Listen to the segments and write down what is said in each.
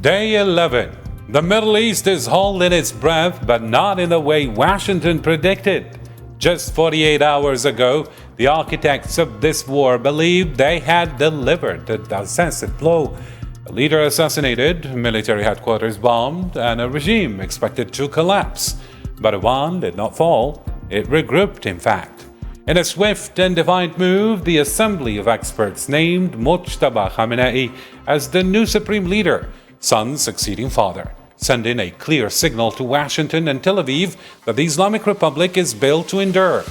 Day 11. The Middle East is holding its breath, but not in the way Washington predicted. Just 48 hours ago, the architects of this war believed they had delivered a decisive blow. A leader assassinated, military headquarters bombed, and a regime expected to collapse. But Iran did not fall. It regrouped, in fact. In a swift and defiant move, the assembly of experts named Mojtaba Khamenei as the new supreme leader, son succeeding father, sending a clear signal to Washington and Tel Aviv that the Islamic Republic is built to endure.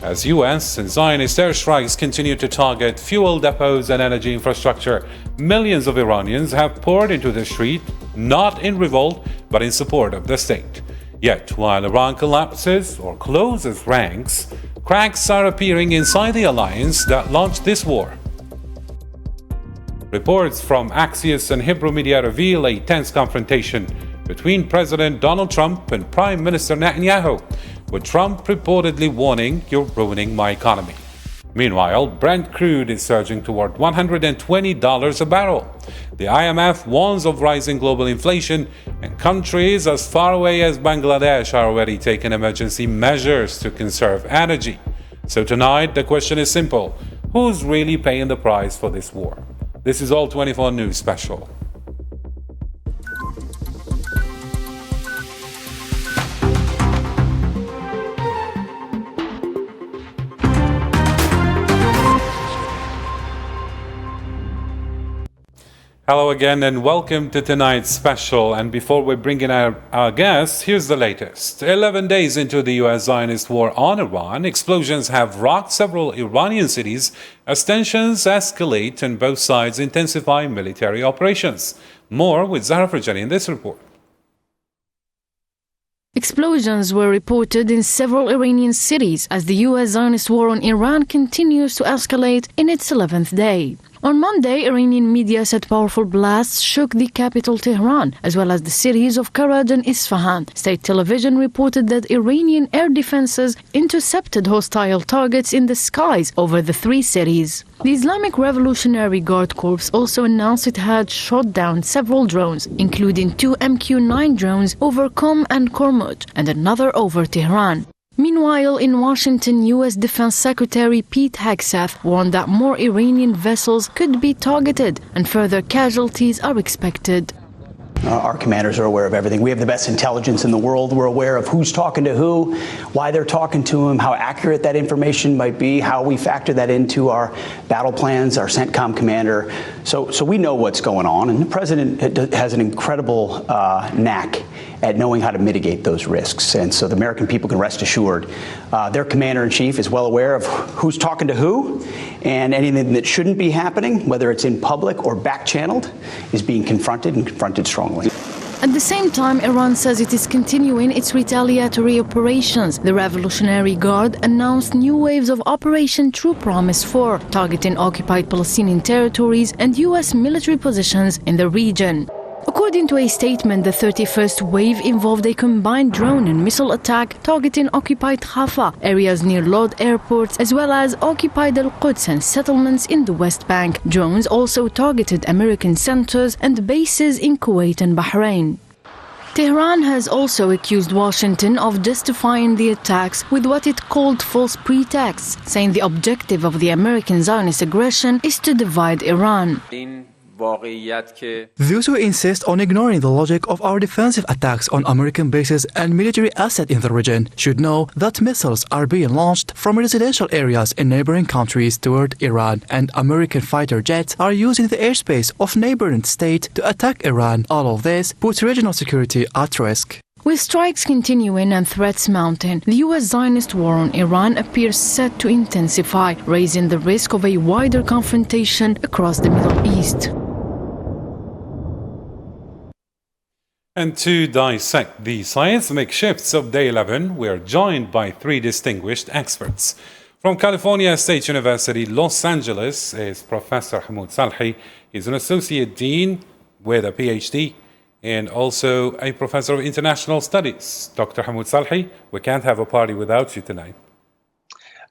As U.S. and Zionist airstrikes continue to target fuel depots and energy infrastructure, millions of Iranians have poured into the street, not in revolt, but in support of the state. Yet, while Iran collapses or closes ranks, cracks are appearing inside the alliance that launched this war. Reports from Axios and Hebrew media reveal a tense confrontation between President Donald Trump and Prime Minister Netanyahu, with Trump reportedly warning, "You're ruining my economy." Meanwhile, Brent crude is surging toward $120 a barrel. The IMF warns of rising global inflation, and countries as far away as Bangladesh are already taking emergency measures to conserve energy. So tonight, the question is simple: who's really paying the price for this war? This is All 24 News Special. Hello again and welcome to tonight's special. And before we bring in our guests, here's the latest. 11 days into the U.S. Zionist war on Iran, explosions have rocked several Iranian cities as tensions escalate and both sides intensify military operations. More with Zahra Farjani in this report. Explosions were reported in several Iranian cities as the U.S. Zionist war on Iran continues to escalate in its 11th day. On Monday, Iranian media said powerful blasts shook the capital Tehran, as well as the cities of Karaj and Isfahan. State television reported that Iranian air defenses intercepted hostile targets in the skies over the three cities. The Islamic Revolutionary Guard Corps also announced it had shot down several drones, including 2 MQ-9 drones over Qom and Kormut, and another over Tehran. Meanwhile, in Washington, U.S. Defense Secretary Pete Hegseth warned that more Iranian vessels could be targeted and further casualties are expected. Our commanders are aware of everything. We have the best intelligence in the world. We're aware of who's talking to who, why they're talking to them, how accurate that information might be, how we factor that into our battle plans, our CENTCOM commander. So we know what's going on, and the president has an incredible knack at knowing how to mitigate those risks. And so the American people can rest assured their commander-in-chief is well aware of who's talking to who, and anything that shouldn't be happening, whether it's in public or back-channeled, is being confronted and confronted strongly. At the same time, Iran says it is continuing its retaliatory operations. The Revolutionary Guard announced new waves of Operation True Promise 4, targeting occupied Palestinian territories and U.S. military positions in the region. According to a statement, the 31st wave involved a combined drone and missile attack targeting occupied Rafah, areas near Lod airports, as well as occupied Al-Quds and settlements in the West Bank. Drones also targeted American centers and bases in Kuwait and Bahrain. Tehran has also accused Washington of justifying the attacks with what it called false pretexts, saying the objective of the American Zionist aggression is to divide Iran. Those who insist on ignoring the logic of our defensive attacks on American bases and military assets in the region should know that missiles are being launched from residential areas in neighboring countries toward Iran, and American fighter jets are using the airspace of neighboring states to attack Iran. All of this puts regional security at risk. With strikes continuing and threats mounting, the U.S. Zionist war on Iran appears set to intensify, raising the risk of a wider confrontation across the Middle East. And to dissect the seismic shifts of Day 11, we are joined by three distinguished experts. From California State University, Los Angeles is Professor Hamoud Salhi. He's an Associate Dean with a PhD and also a Professor of International Studies. Dr. Hamoud Salhi, we can't have a party without you tonight.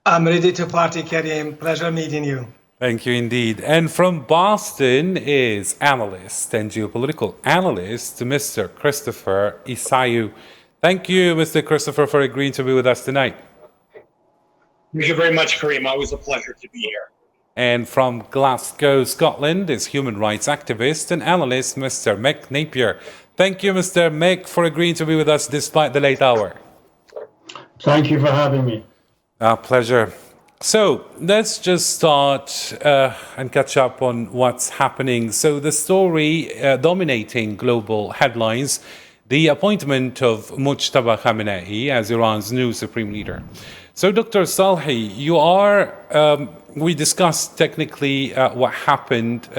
I'm ready to party, Karim. Pleasure meeting you. Thank you indeed. And from Boston is analyst and geopolitical analyst, Mr. Christopher Isayu. Thank you, Mr. Christopher, for agreeing to be with us tonight. Thank you very much, Kareem. Always a pleasure to be here. And from Glasgow, Scotland is human rights activist and analyst, Mr. Mick Napier. Thank you, Mr. Mick, for agreeing to be with us despite the late hour. Thank you for having me. Our pleasure. So let's just start and catch up on what's happening. So the story dominating global headlines, the appointment of Mujtaba Khamenei as Iran's new supreme leader. So Dr. Salhi, you are, we discussed technically what happened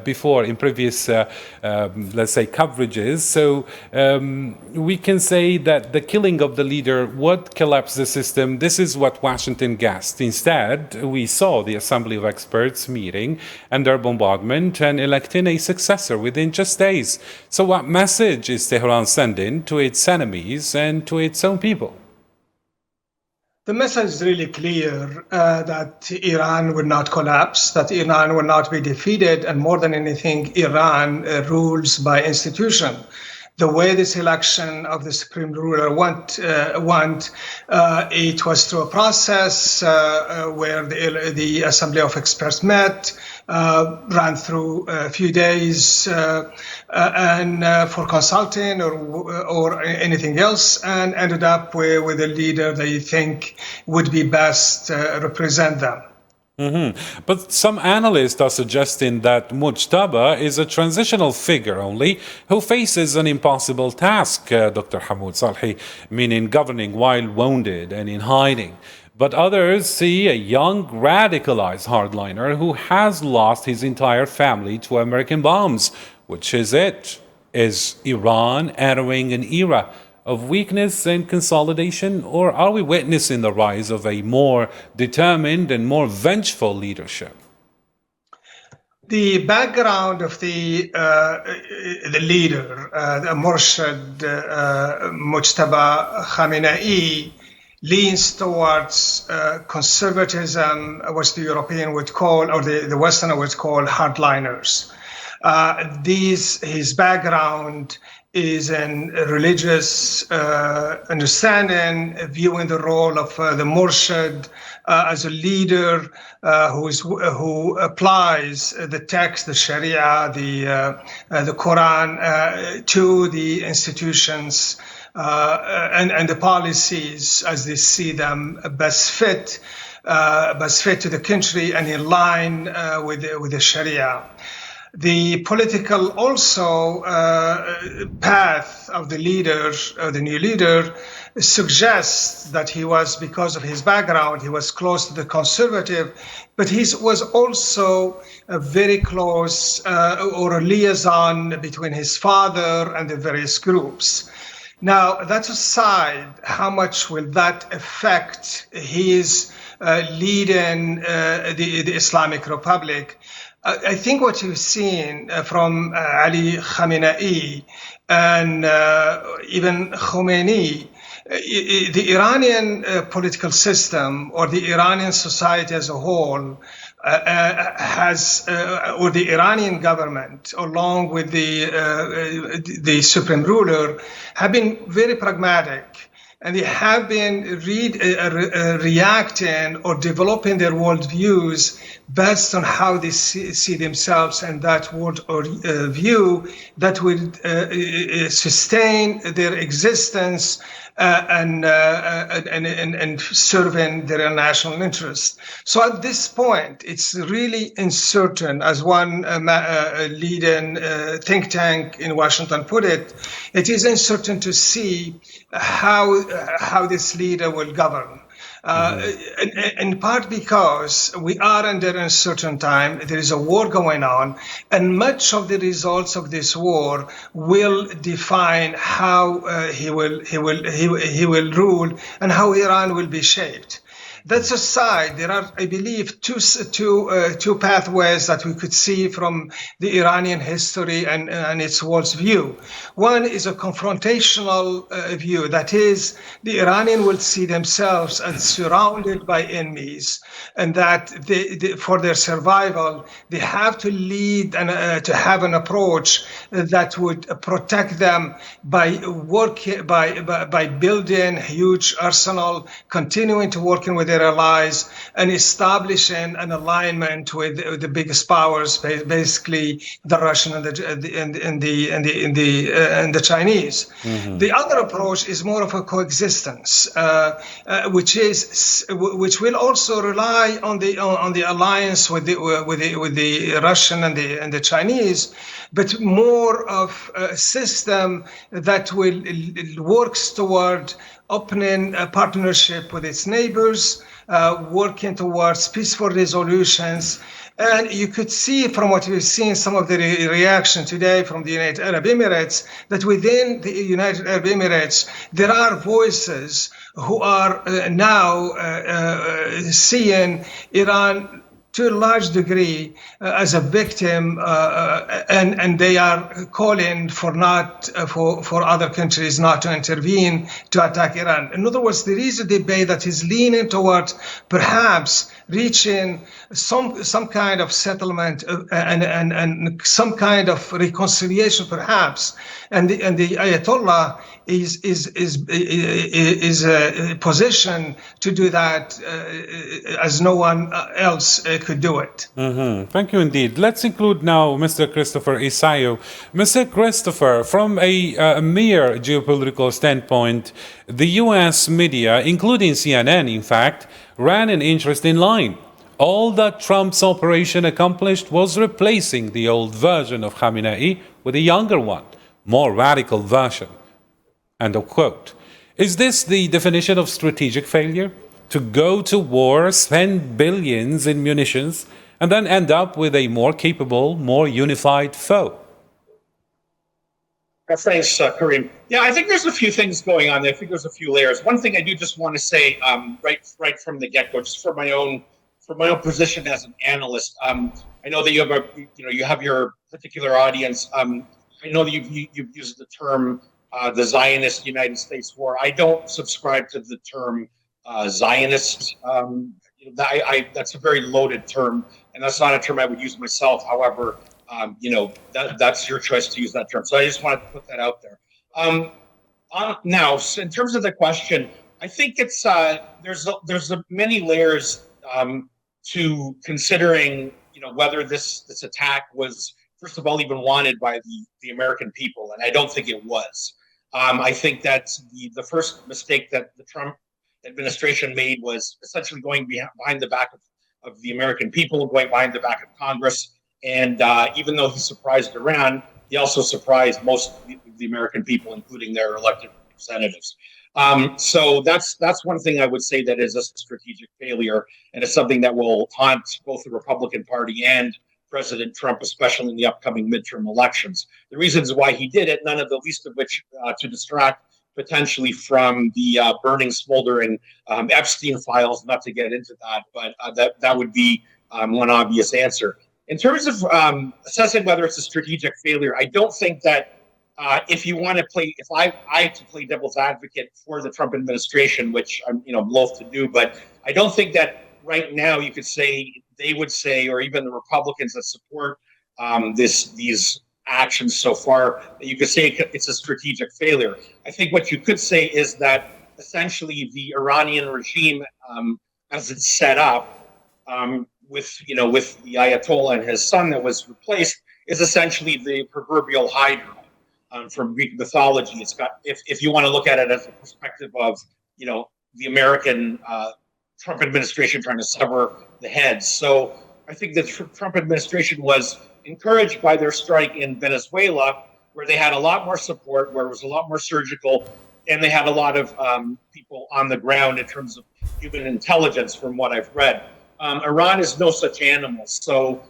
before in previous, let's say, coverages. So we can say that the killing of the leader would collapse the system. This is what Washington guessed. Instead, we saw the Assembly of Experts meeting under bombardment and electing a successor within just days. So what message is Tehran sending to its enemies and to its own people? The message is really clear that Iran will not collapse, that Iran will not be defeated, and more than anything, Iran rules by institution. The way this election of the supreme ruler went, it was through a process where the Assembly of Experts met, ran through a few days and for consulting or anything else, and ended up with a leader they think would be best represent them. Mm-hmm. But some analysts are suggesting that Mujtaba is a transitional figure only who faces an impossible task, Dr. Hamoud Salhi, meaning governing while wounded and in hiding. But others see a young, radicalized hardliner who has lost his entire family to American bombs. Which is it? Is Iran entering an era of weakness and consolidation, or are we witnessing the rise of a more determined and more vengeful leadership? The background of the leader, the Murshid Mujtaba Khamenei, leans towards conservatism, what the European would call, or the Westerner would call, hardliners. His background is in religious understanding, viewing the role of the Murshid as a leader who applies the text, the Sharia, the Quran to the institutions and the policies as they see them best fit to the country and in line with the Sharia. The political also path of the leader, the new leader, suggests that he was, because of his background, he was close to the conservative, but he was also a very close or a liaison between his father and the various groups. Now, that aside, how much will that affect his leading the Islamic Republic? I think what you've seen from Ali Khamenei and even Khomeini, the Iranian political system or the Iranian society as a whole has, or the Iranian government, along with the supreme ruler, have been very pragmatic. And they have been reacting or developing their worldviews based on how they see themselves and that world view that will sustain their existence and serving their national interest. So at this point, it's really uncertain, as one leading think tank in Washington put it, it is uncertain to see how this leader will govern. In part because we are under a uncertain time, there is a war going on, and much of the results of this war will define how he will rule and how Iran will be shaped. That aside, there are, I believe, two pathways that we could see from the Iranian history and its world's view. One is a confrontational view. That is, the Iranian will see themselves as surrounded by enemies, and that for their survival, they have to lead and to have an approach that would protect them by building huge arsenal, continuing to working with their allies, and establishing an alignment with the biggest powers, basically the Russian and the Chinese. Mm-hmm. The other approach is more of a coexistence, which will also rely on the alliance with the Russian and the Chinese, but more of a system that will works toward opening a partnership with its neighbors, working towards peaceful resolutions. And you could see from what we've seen, some of the reaction today from the United Arab Emirates, that within the United Arab Emirates, there are voices who are now seeing Iran to a large degree as a victim, and they are calling for other countries not to intervene to attack Iran. In other words, there is a debate that is leaning towards perhaps reaching some kind of settlement and some kind of reconciliation, perhaps. And the Ayatollah is positioned to do that as no one else could do it. Mm-hmm. Thank you indeed. Let's include now Mr. Christopher Isayo. Mr. Christopher, from a mere geopolitical standpoint, the U.S. media, including CNN, in fact, ran an interesting line. All that Trump's operation accomplished was replacing the old version of Khamenei with a younger one, more radical version. End of quote. Is this the definition of strategic failure? To go to war, spend billions in munitions, and then end up with a more capable, more unified foe? Thanks, Kareem. Yeah, I think there's a few things going on there. I think there's a few layers. One thing I do just want to say right from the get-go, just for my own position as an analyst. I know that you have your particular audience. I know that you've used the term the Zionist United States war. I don't subscribe to the term Zionist. That's a very loaded term, and that's not a term I would use myself. However, that's your choice to use that term. So I just wanted to put that out there. Now, in terms of the question, I think it's there's many layers to considering, whether this attack was, first of all, even wanted by the American people, and I don't think it was. I think that the first mistake that the Trump administration made was essentially going behind the back of the American people, going behind the back of Congress. And even though he surprised Iran, he also surprised most of the American people, including their elected representatives. So that's one thing I would say that is a strategic failure, and it's something that will haunt both the Republican Party and President Trump, especially in the upcoming midterm elections. The reasons why he did it, none of the least of which to distract potentially from the burning, smoldering Epstein files, not to get into that, but that would be one obvious answer. In terms of assessing whether it's a strategic failure, I don't think that if I had to play devil's advocate for the Trump administration, which I'm loath to do, but I don't think that right now you could say, they would say, or even the Republicans that support these actions so far, that you could say it's a strategic failure. I think what you could say is that essentially the Iranian regime, as it's set up, with the Ayatollah and his son that was replaced, is essentially the proverbial Hydra from Greek mythology. It's got, if you want to look at it as a perspective of the American Trump administration trying to sever the heads. So I think the Trump administration was encouraged by their strike in Venezuela, where they had a lot more support, where it was a lot more surgical, and they had a lot of people on the ground in terms of human intelligence, from what I've read. Iran is no such animal. So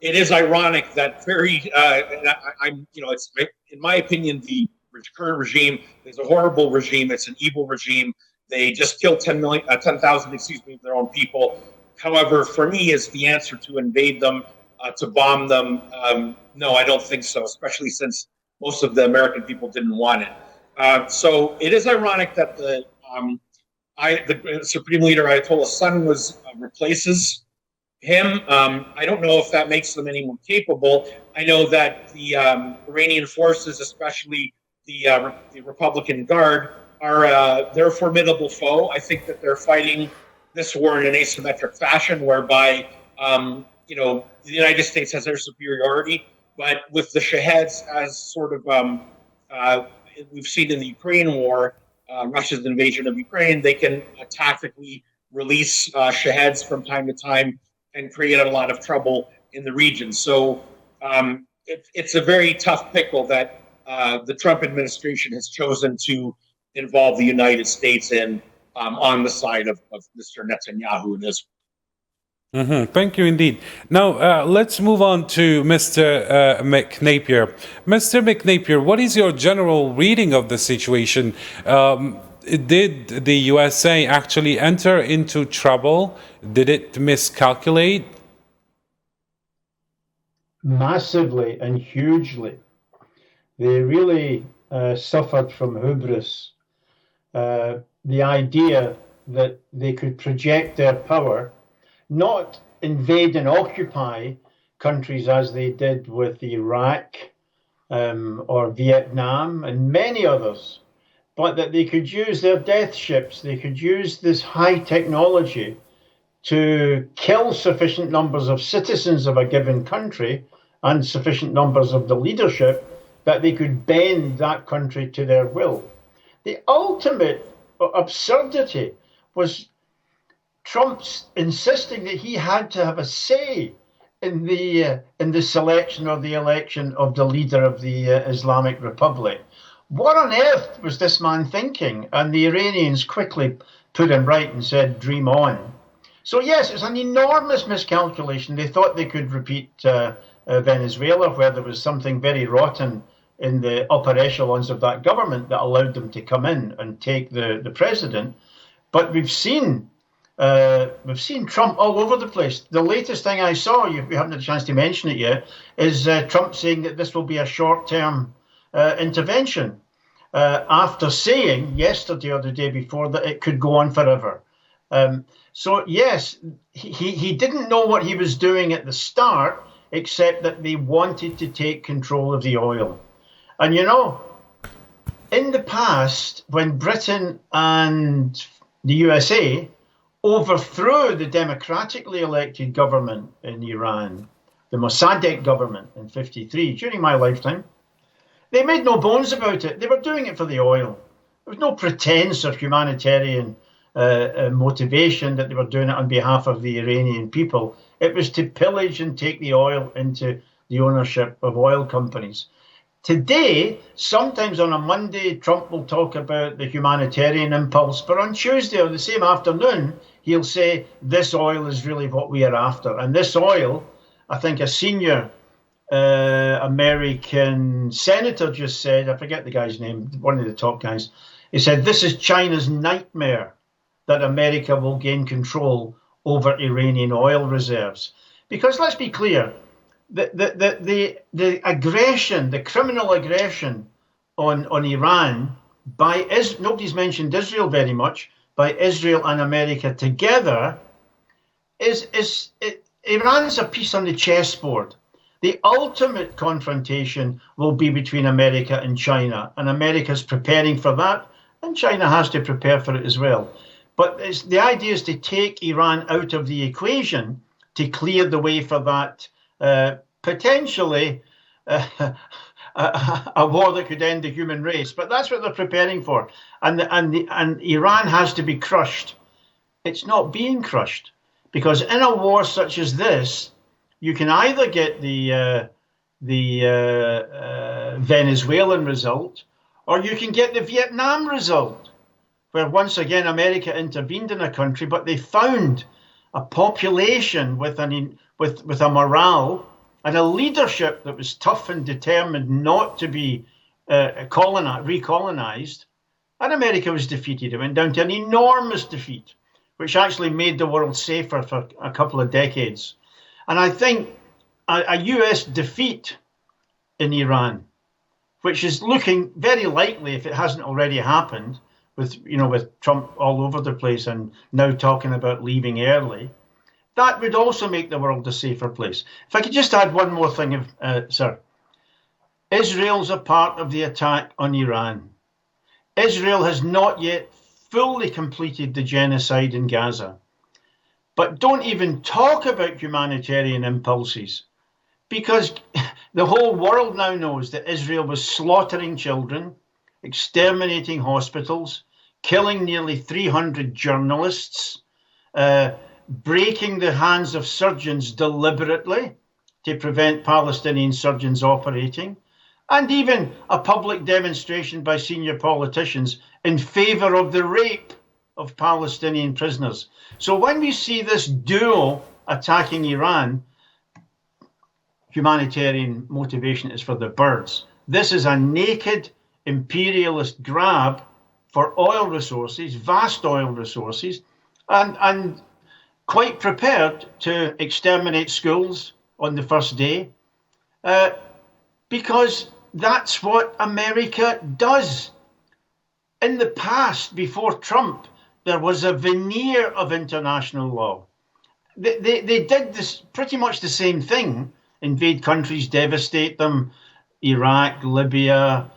it is ironic that it's, in my opinion, the current regime is a horrible regime. It's an evil regime. They just killed 10,000, excuse me, of their own people. However, for me, is the answer to invade them, to bomb them? No, I don't think so, especially since most of the American people didn't want it. So it is ironic that the Supreme Leader Ayatollah's son replaces him. I don't know if that makes them any more capable. I know that the Iranian forces, especially the Republican Guard, they're a formidable foe. I think that they're fighting this war in an asymmetric fashion, whereby the United States has their superiority, but with the Shaheeds as sort of we've seen in the Ukraine war, Russia's invasion of Ukraine, they can tactically release Shaheeds from time to time and create a lot of trouble in the region. So it's a very tough pickle that the Trump administration has chosen to involve the United States in on the side of Mr. Netanyahu and Israel. Mm-hmm. Thank you indeed. Now, let's move on to Mr. McNapier. Mr. McNapier, what is your general reading of the situation? Did the USA actually enter into trouble? Did it miscalculate? Massively and hugely. They really suffered from hubris. The idea that they could project their power, not invade and occupy countries as they did with Iraq or Vietnam and many others, but that they could use their death ships, they could use this high technology to kill sufficient numbers of citizens of a given country and sufficient numbers of the leadership that they could bend that country to their will. The ultimate absurdity was Trump's insisting that he had to have a say in the selection or the election of the leader of the Islamic Republic. What on earth was this man thinking? And the Iranians quickly put him right and said, dream on. So yes, it's an enormous miscalculation. They thought they could repeat Venezuela, where there was something very rotten in the upper echelons of that government that allowed them to come in and take the president. But we've seen Trump all over the place. The latest thing I saw, we haven't had a chance to mention it yet, is Trump saying that this will be a short-term intervention after saying yesterday or the day before that it could go on forever. So yes, he didn't know what he was doing at the start, except that they wanted to take control of the oil. And in the past, when Britain and the USA overthrew the democratically elected government in Iran, the Mossadegh government in '53, during my lifetime, they made no bones about it. They were doing it for the oil. There was no pretense of humanitarian motivation that they were doing it on behalf of the Iranian people. It was to pillage and take the oil into the ownership of oil companies. Today, sometimes on a Monday, Trump will talk about the humanitarian impulse, but on Tuesday or the same afternoon, he'll say, this oil is really what we are after. And this oil, I think a senior American senator just said, I forget the guy's name, one of the top guys, he said, this is China's nightmare, that America will gain control over Iranian oil reserves. Because let's be clear, the aggression, the criminal aggression on Iran by nobody's mentioned Israel very much, by Israel and America together, Iran's a piece on the chessboard. The ultimate confrontation will be between America and China, and America's preparing for that, and China has to prepare for it as well. But the idea is to take Iran out of the equation to clear the way for that potentially a war that could end the human race. But that's what they're preparing for. And Iran has to be crushed. It's not being crushed, because in a war such as this, you can either get the Venezuelan result, or you can get the Vietnam result, where once again America intervened in a country, but they found a population with a morale and a leadership that was tough and determined not to be recolonized, And America was defeated. It went down to an enormous defeat, which actually made the world safer for a couple of decades. And I think a US defeat in Iran, which is looking very likely, if it hasn't already happened, with Trump all over the place and now talking about leaving early, that would also make the world a safer place. If I could just add one more thing, sir. Israel's a part of the attack on Iran. Israel has not yet fully completed the genocide in Gaza. But don't even talk about humanitarian impulses, because the whole world now knows that Israel was slaughtering children, exterminating hospitals, killing nearly 300 journalists, breaking the hands of surgeons deliberately to prevent Palestinian surgeons operating, and even a public demonstration by senior politicians in favor of the rape of Palestinian prisoners. So when we see this duo attacking Iran, humanitarian motivation is for the birds. This is a naked imperialist grab for oil resources, vast oil resources, and quite prepared to exterminate schools on the first day, because that's what America does. In the past, before Trump, there was a veneer of international law. They did this pretty much the same thing: invade countries, devastate them, Iraq, Libya,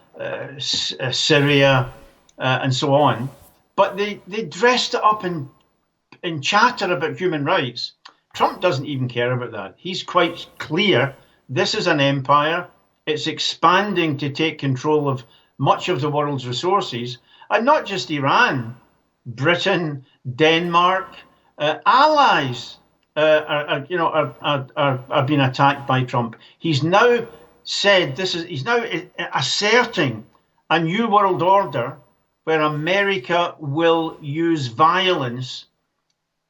Syria, and so on. But they dressed it up in chatter about human rights. Trump doesn't even care about that. He's quite clear. This is an empire. It's expanding to take control of much of the world's resources, and not just Iran. Britain, Denmark, allies are being attacked by Trump. He's now said he's now asserting a new world order where America will use violence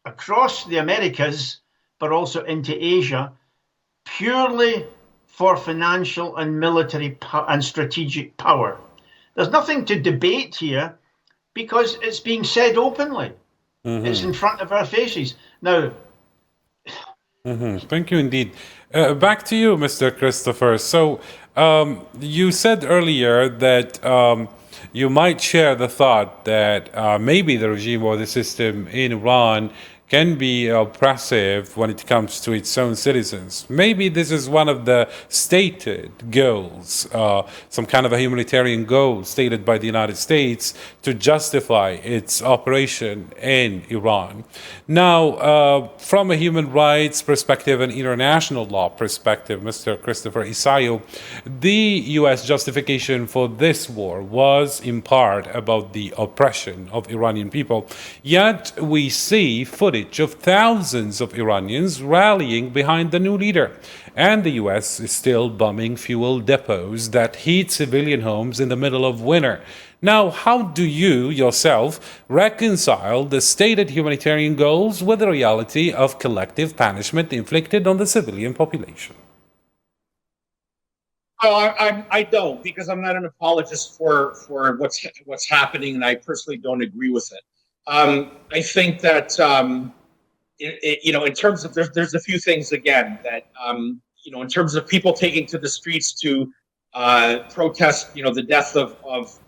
across the Americas, but also into Asia, purely for financial and military and strategic power. There's nothing to debate here because it's being said openly. Mm-hmm. It's in front of our faces. Now, Thank you indeed. Back to you, Mr. Christopher. So you said earlier that you might share the thought that maybe the regime or the system in Iran can be oppressive when it comes to its own citizens. Maybe this is one of the stated goals, some kind of a humanitarian goal stated by the United States to justify its operation in Iran. Now, from a human rights perspective and international law perspective, Mr. Christopher Isayo, the U.S. justification for this war was in part about the oppression of Iranian people. Yet we see footage of thousands of Iranians rallying behind the new leader. And the US is still bombing fuel depots that heat civilian homes in the middle of winter. Now, how do you yourself reconcile the stated humanitarian goals with the reality of collective punishment inflicted on the civilian population? Well, I don't, because I'm not an apologist for what's happening, and I personally don't agree with it. I think that in terms of there's a few things again that in terms of people taking to the streets to protest the death of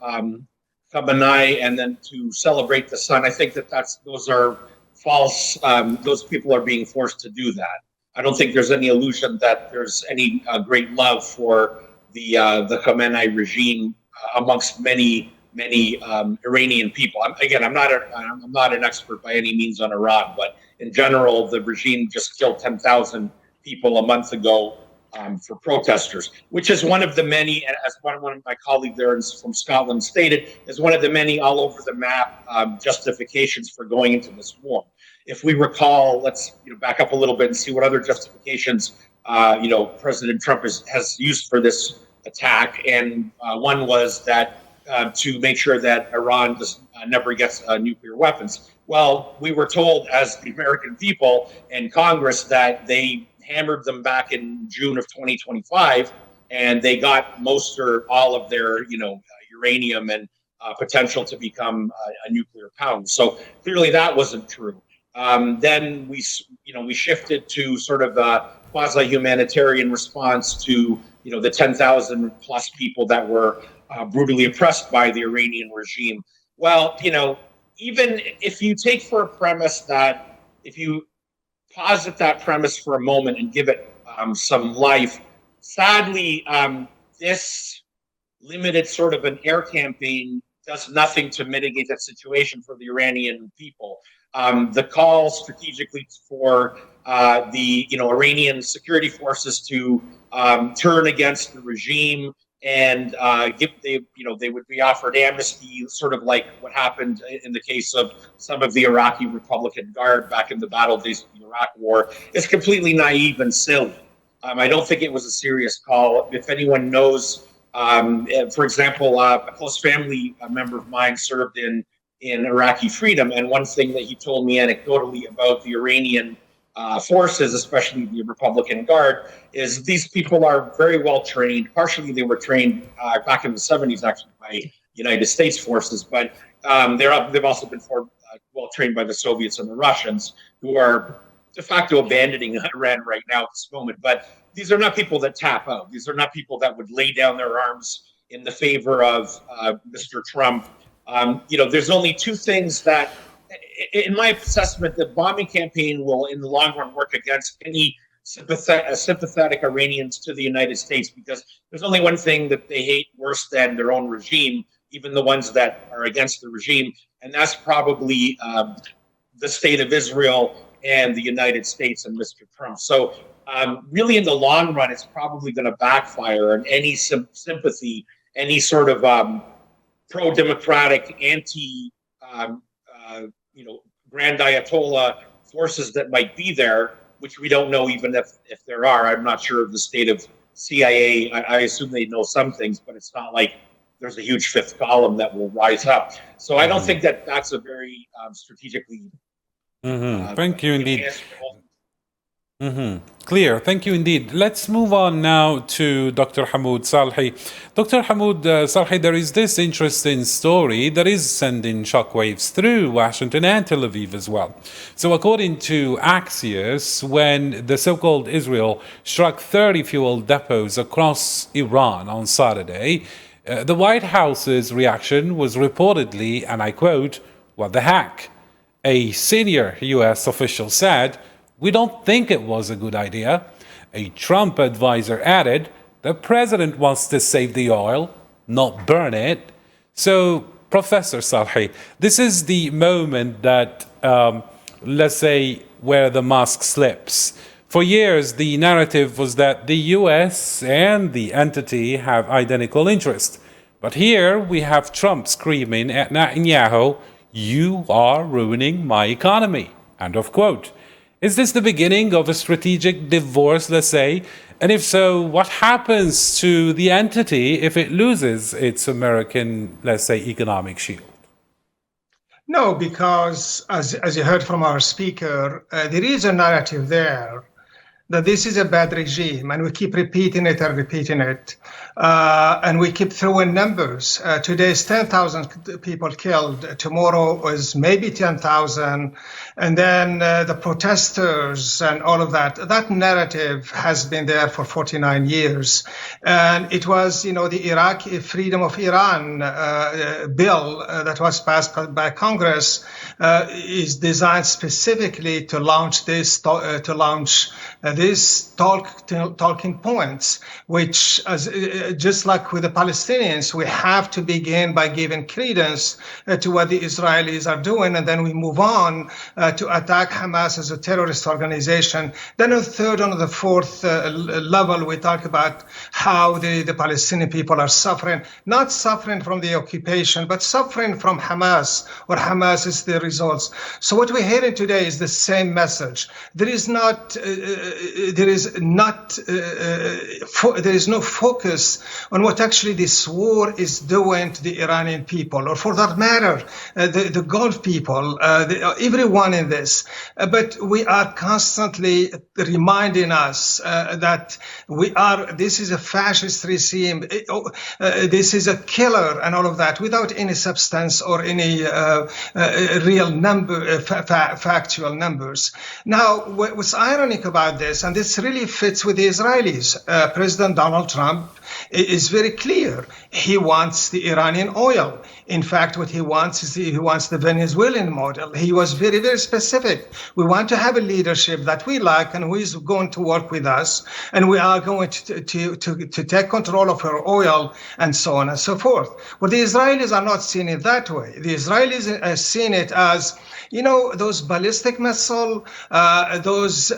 Khamenei and then to celebrate the sun. I think those are false. Those people are being forced to do that. I don't think there's any illusion that there's any great love for the Khamenei regime amongst many Iranian people. I'm not an expert by any means on Iran, but in general, the regime just killed 10,000 people a month ago for protesters, which is one of the many, as one of my colleagues there from Scotland stated, is one of the many all over the map justifications for going into this war. If we recall, let's back up a little bit and see what other justifications President Trump has used for this attack, and one was that to make sure that Iran never gets nuclear weapons. Well, we were told as the American people and Congress that they hammered them back in June of 2025, and they got most or all of their uranium and potential to become a nuclear power. So clearly that wasn't true. Then we shifted to sort of a quasi-humanitarian response to, the 10,000 plus people that were brutally oppressed by the Iranian regime. Well, even if you take for a premise that, if you posit that premise for a moment and give it some life, sadly, this limited sort of an air campaign does nothing to mitigate that situation for the Iranian people. The call strategically for the Iranian security forces to turn against the regime and they would be offered amnesty, sort of like what happened in the case of some of the Iraqi Republican Guard back in the battle days of the Iraq War, is completely naive and silly. I don't think it was a serious call. If anyone knows, for example, a close family member of mine served in Iraqi freedom, and one thing that he told me anecdotally about the Iranian forces, especially the Republican Guard, is these people are very well trained. Partially, they were trained back in the 70s, actually, by United States forces, but they've also been well trained by the Soviets and the Russians, who are de facto abandoning Iran right now at this moment. But these are not people that tap out. These are not people that would lay down their arms in the favor of Mr. Trump. There's only two things that, in my assessment, the bombing campaign will, in the long run, work against any sympathetic Iranians to the United States, because there's only one thing that they hate worse than their own regime, even the ones that are against the regime, and that's probably the state of Israel and the United States and Mr. Trump. So really, in the long run, it's probably going to backfire, and any sympathy, any sort of pro-democratic, Grand Ayatollah forces that might be there, which we don't know even if there are. I'm not sure of the state of CIA. I assume they know some things, but it's not like there's a huge fifth column that will rise up. So I don't think that that's a very strategically Thank you indeed. Clear. Thank you indeed. Let's move on now to Dr. Hamoud Salhi. Dr. Hamoud Salhi, there is this interesting story that is sending shockwaves through Washington and Tel Aviv as well. So according to Axios, when the so-called Israel struck 30 fuel depots across Iran on Saturday, the White House's reaction was reportedly, and I quote, "What the heck?" A senior U.S. official said, "We don't think it was a good idea." A Trump advisor added, "The president wants to save the oil, not burn it." So, Professor Salhi, this is the moment that, let's say, where the mask slips. For years, the narrative was that the U.S. and the entity have identical interests. But here we have Trump screaming at Netanyahu, "You are ruining my economy." End of quote. Is this the beginning of a strategic divorce, let's say? And if so, what happens to the entity if it loses its American, let's say, economic shield? No, because as you heard from our speaker, there is a narrative there that this is a bad regime, and we keep repeating it and repeating it. And we keep throwing numbers. Today is 10,000 people killed. Tomorrow is maybe 10,000. And then the protesters and all of that. That narrative has been there for 49 years. And it was, the Iraqi Freedom of Iran bill that was passed by Congress is designed specifically to launch these talking points, which, just like with the Palestinians, we have to begin by giving credence to what the Israelis are doing, and then we move on to attack Hamas as a terrorist organization. Then on the third and the fourth level, we talk about how the Palestinian people are suffering, not suffering from the occupation, but suffering from Hamas, or Hamas is the results. So what we're hearing today is the same message. There is not there is no focus on what actually this war is doing to the Iranian people, or for that matter, the Gulf people, everyone in this. But we are constantly reminding us that this is a fascist regime, this is a killer and all of that, without any substance or any real factual numbers. Now, what's ironic about this, and this really fits with the Israelis, President Donald Trump is very clear. He wants the Iranian oil. In fact, what he wants is he wants the Venezuelan model. He was very, very specific. We want to have a leadership that we like and who is going to work with us, and we are going to take control of our oil and so on and so forth. Well, the Israelis are not seeing it that way. The Israelis are seeing it as, those ballistic missile, those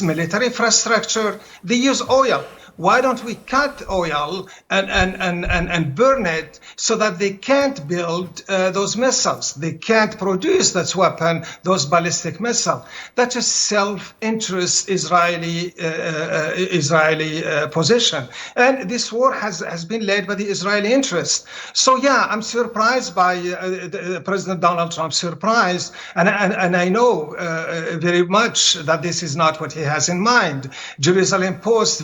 military infrastructure, they use oil. Why don't we cut oil and burn it so that they can't build those missiles? They can't produce that weapon, those ballistic missiles. That's a self-interest Israeli position. And this war has been led by the Israeli interest. So yeah, I'm surprised by President Donald Trump, surprised. And I know very much that this is not what he has in mind. Jerusalem Post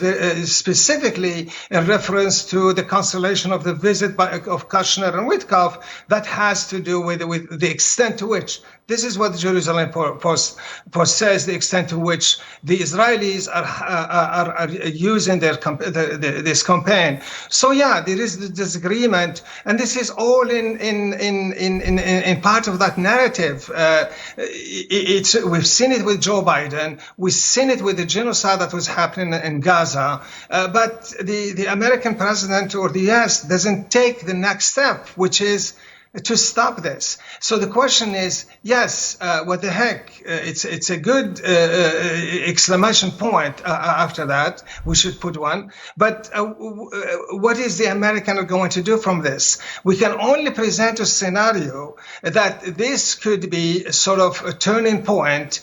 specifically in reference to the cancellation of the visit of Kushner and Witkoff, that has to do with the extent to which, this is what the Jerusalem Post says, the extent to which the Israelis are using this campaign. So yeah, there is the disagreement, and this is all in part of that narrative. We've seen it with Joe Biden, we've seen it with the genocide that was happening in Gaza, but the American president or the US doesn't take the next step, which is to stop this. So the question is, yes, what the heck? It's a good exclamation point after that. We should put one. But what is the American going to do from this? We can only present a scenario that this could be sort of a turning point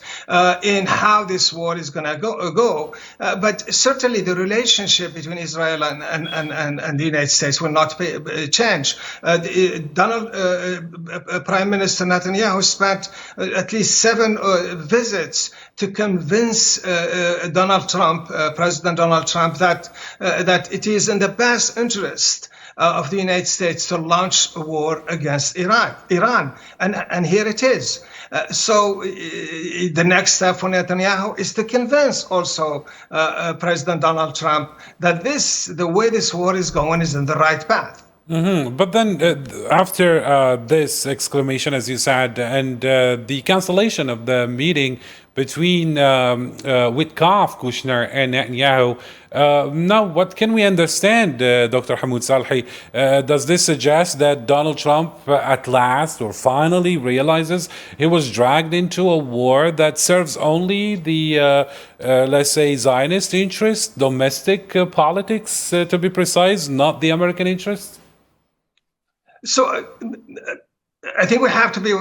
in how this war is going to go. But certainly the relationship between Israel and the United States will not change. Prime Minister Netanyahu spent at least 7 visits to convince Donald Trump, President Donald Trump, that it is in the best interest of the United States to launch a war against Iran. And here it is. So the next step for Netanyahu is to convince also President Donald Trump that the way this war is going is in the right path. Mm-hmm. But then after this exclamation, as you said, and the cancellation of the meeting between Witkoff, Kushner, and Netanyahu, now what can we understand, Dr. Hamoud Salhi? Does this suggest that Donald Trump at last or finally realizes he was dragged into a war that serves only the, let's say, Zionist interest, domestic politics, to be precise, not the American interest? So I think we have to be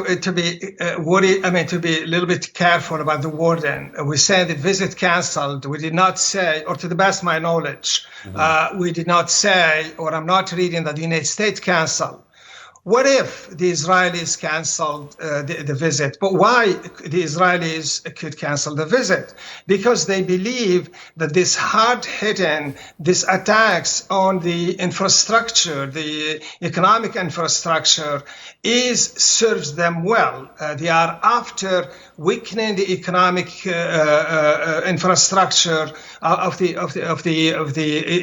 worried. I mean, to be a little bit careful about the wording. We say the visit canceled. We did not say, or to the best of my knowledge, we did not say, or I'm not reading that the United States canceled. What if the Israelis canceled the visit? But why the Israelis could cancel the visit? Because they believe that this hard-hitting, these attacks on the infrastructure, the economic infrastructure, serves them well. They are after weakening the economic infrastructure of the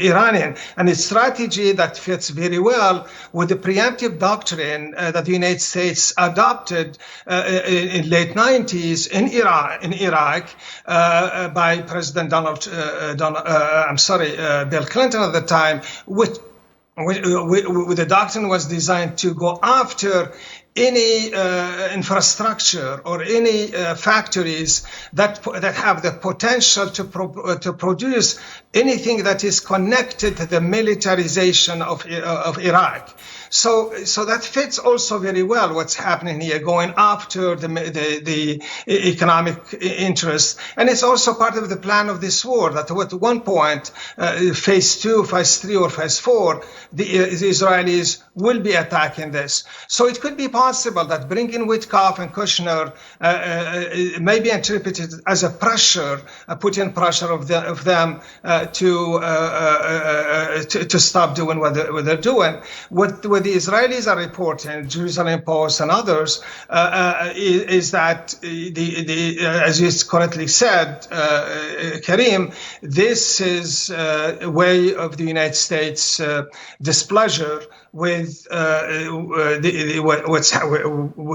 Iranian, and a strategy that fits very well with the preemptive doctrine that the United States adopted in late 90s in Iraq by President Bill Clinton at the time, which the doctrine was designed to go after any infrastructure or any factories that have the potential to produce anything that is connected to the militarization of Iraq. So that fits also very well what's happening here, going after the economic interests. And it's also part of the plan of this war, that at one point, phase 2, phase 3, or phase 4, the Israelis will be attacking this. So it could be possible that bringing Witkoff and Kushner may be interpreted as a pressure, putting pressure of them to stop doing what they're doing. What the Israelis are reporting, Jerusalem Post and others, is that as you correctly said, Karim, this is a way of the United States displeasure with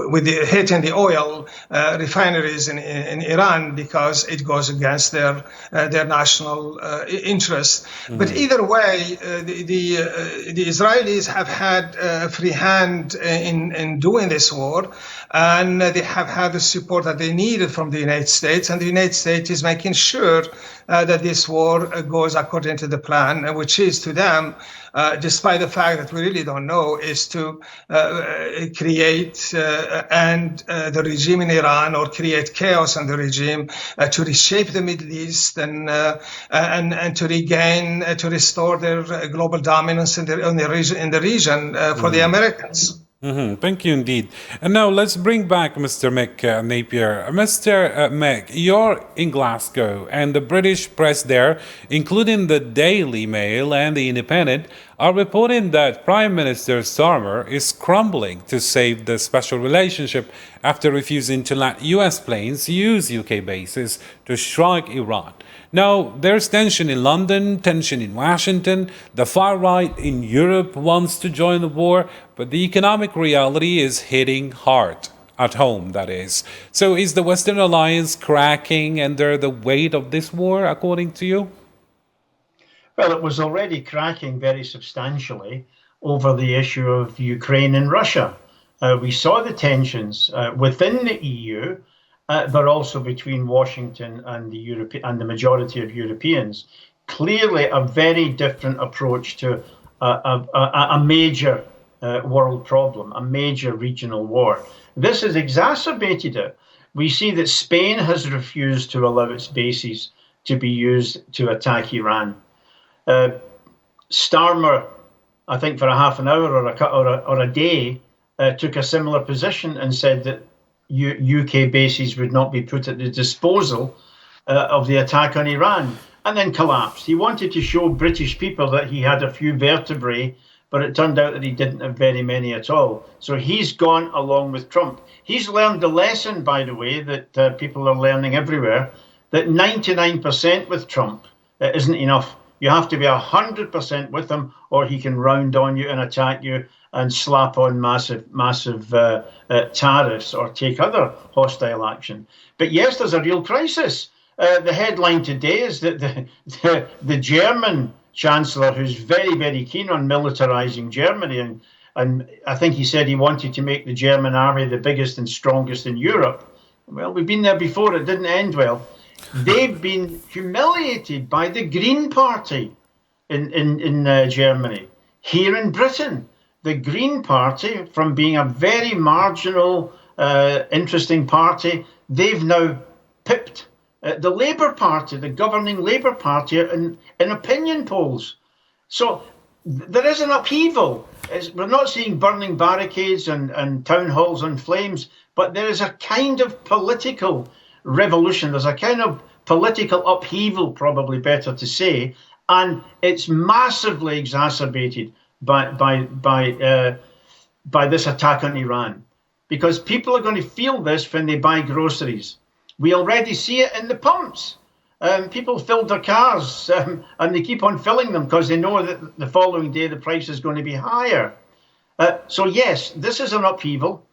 with the hitting the oil refineries in Iran, because it goes against their national interests. But either way, the Israelis have had a free hand in doing this war, and they have had the support that they needed from the United States, and the United States is making sure that this war goes according to the plan, which is to them, despite the fact that we really don't know, is to create and the regime in Iran, or create chaos in the regime, to reshape the Middle East and to regain, to restore their global dominance in the region for the Americans. Thank you indeed. And now let's bring back Mr. Mick Napier. Mr. Mick, you're in Glasgow, and the British press there, including the Daily Mail and the Independent, are reporting that Prime Minister Starmer is crumbling to save the special relationship after refusing to let US planes use UK bases to strike Iran. Now, there's tension in London, tension in Washington. The far right in Europe wants to join the war, but the economic reality is hitting hard. At home, that is. So is the Western alliance cracking under the weight of this war, according to you? Well, it was already cracking very substantially over the issue of Ukraine and Russia. We saw the tensions within the EU, but also between Washington and the majority of Europeans. Clearly, a very different approach to a major world problem, a major regional war. This has exacerbated it. We see that Spain has refused to allow its bases to be used to attack Iran. Starmer, I think for a half an hour or a day, took a similar position and said that UK bases would not be put at the disposal of the attack on Iran, and then collapsed. He wanted to show British people that he had a few vertebrae, but it turned out that he didn't have very many at all. So he's gone along with Trump. He's learned the lesson, by the way, that people are learning everywhere, that 99% with Trump isn't enough. You have to be 100% with him, or he can round on you and attack you and slap on massive tariffs or take other hostile action. But yes, there's a real crisis. The headline today is that the German Chancellor, who's very, very keen on militarizing Germany, and I think he said he wanted to make the German army the biggest and strongest in Europe. Well, we've been there before. It didn't end well. They've been humiliated by the Green Party in Germany. Here in Britain, the Green Party, from being a very marginal, interesting party, they've now pipped the Labour Party, the governing Labour Party, in opinion polls. So there is an upheaval. We're not seeing burning barricades and town halls on flames, but there is a kind of political revolution. There's a kind of political upheaval, probably better to say, and it's massively exacerbated by this attack on Iran, because people are going to feel this when they buy groceries. We already see it in the pumps. People filled their cars and they keep on filling them because they know that the following day the price is going to be higher. So yes, this is an upheaval.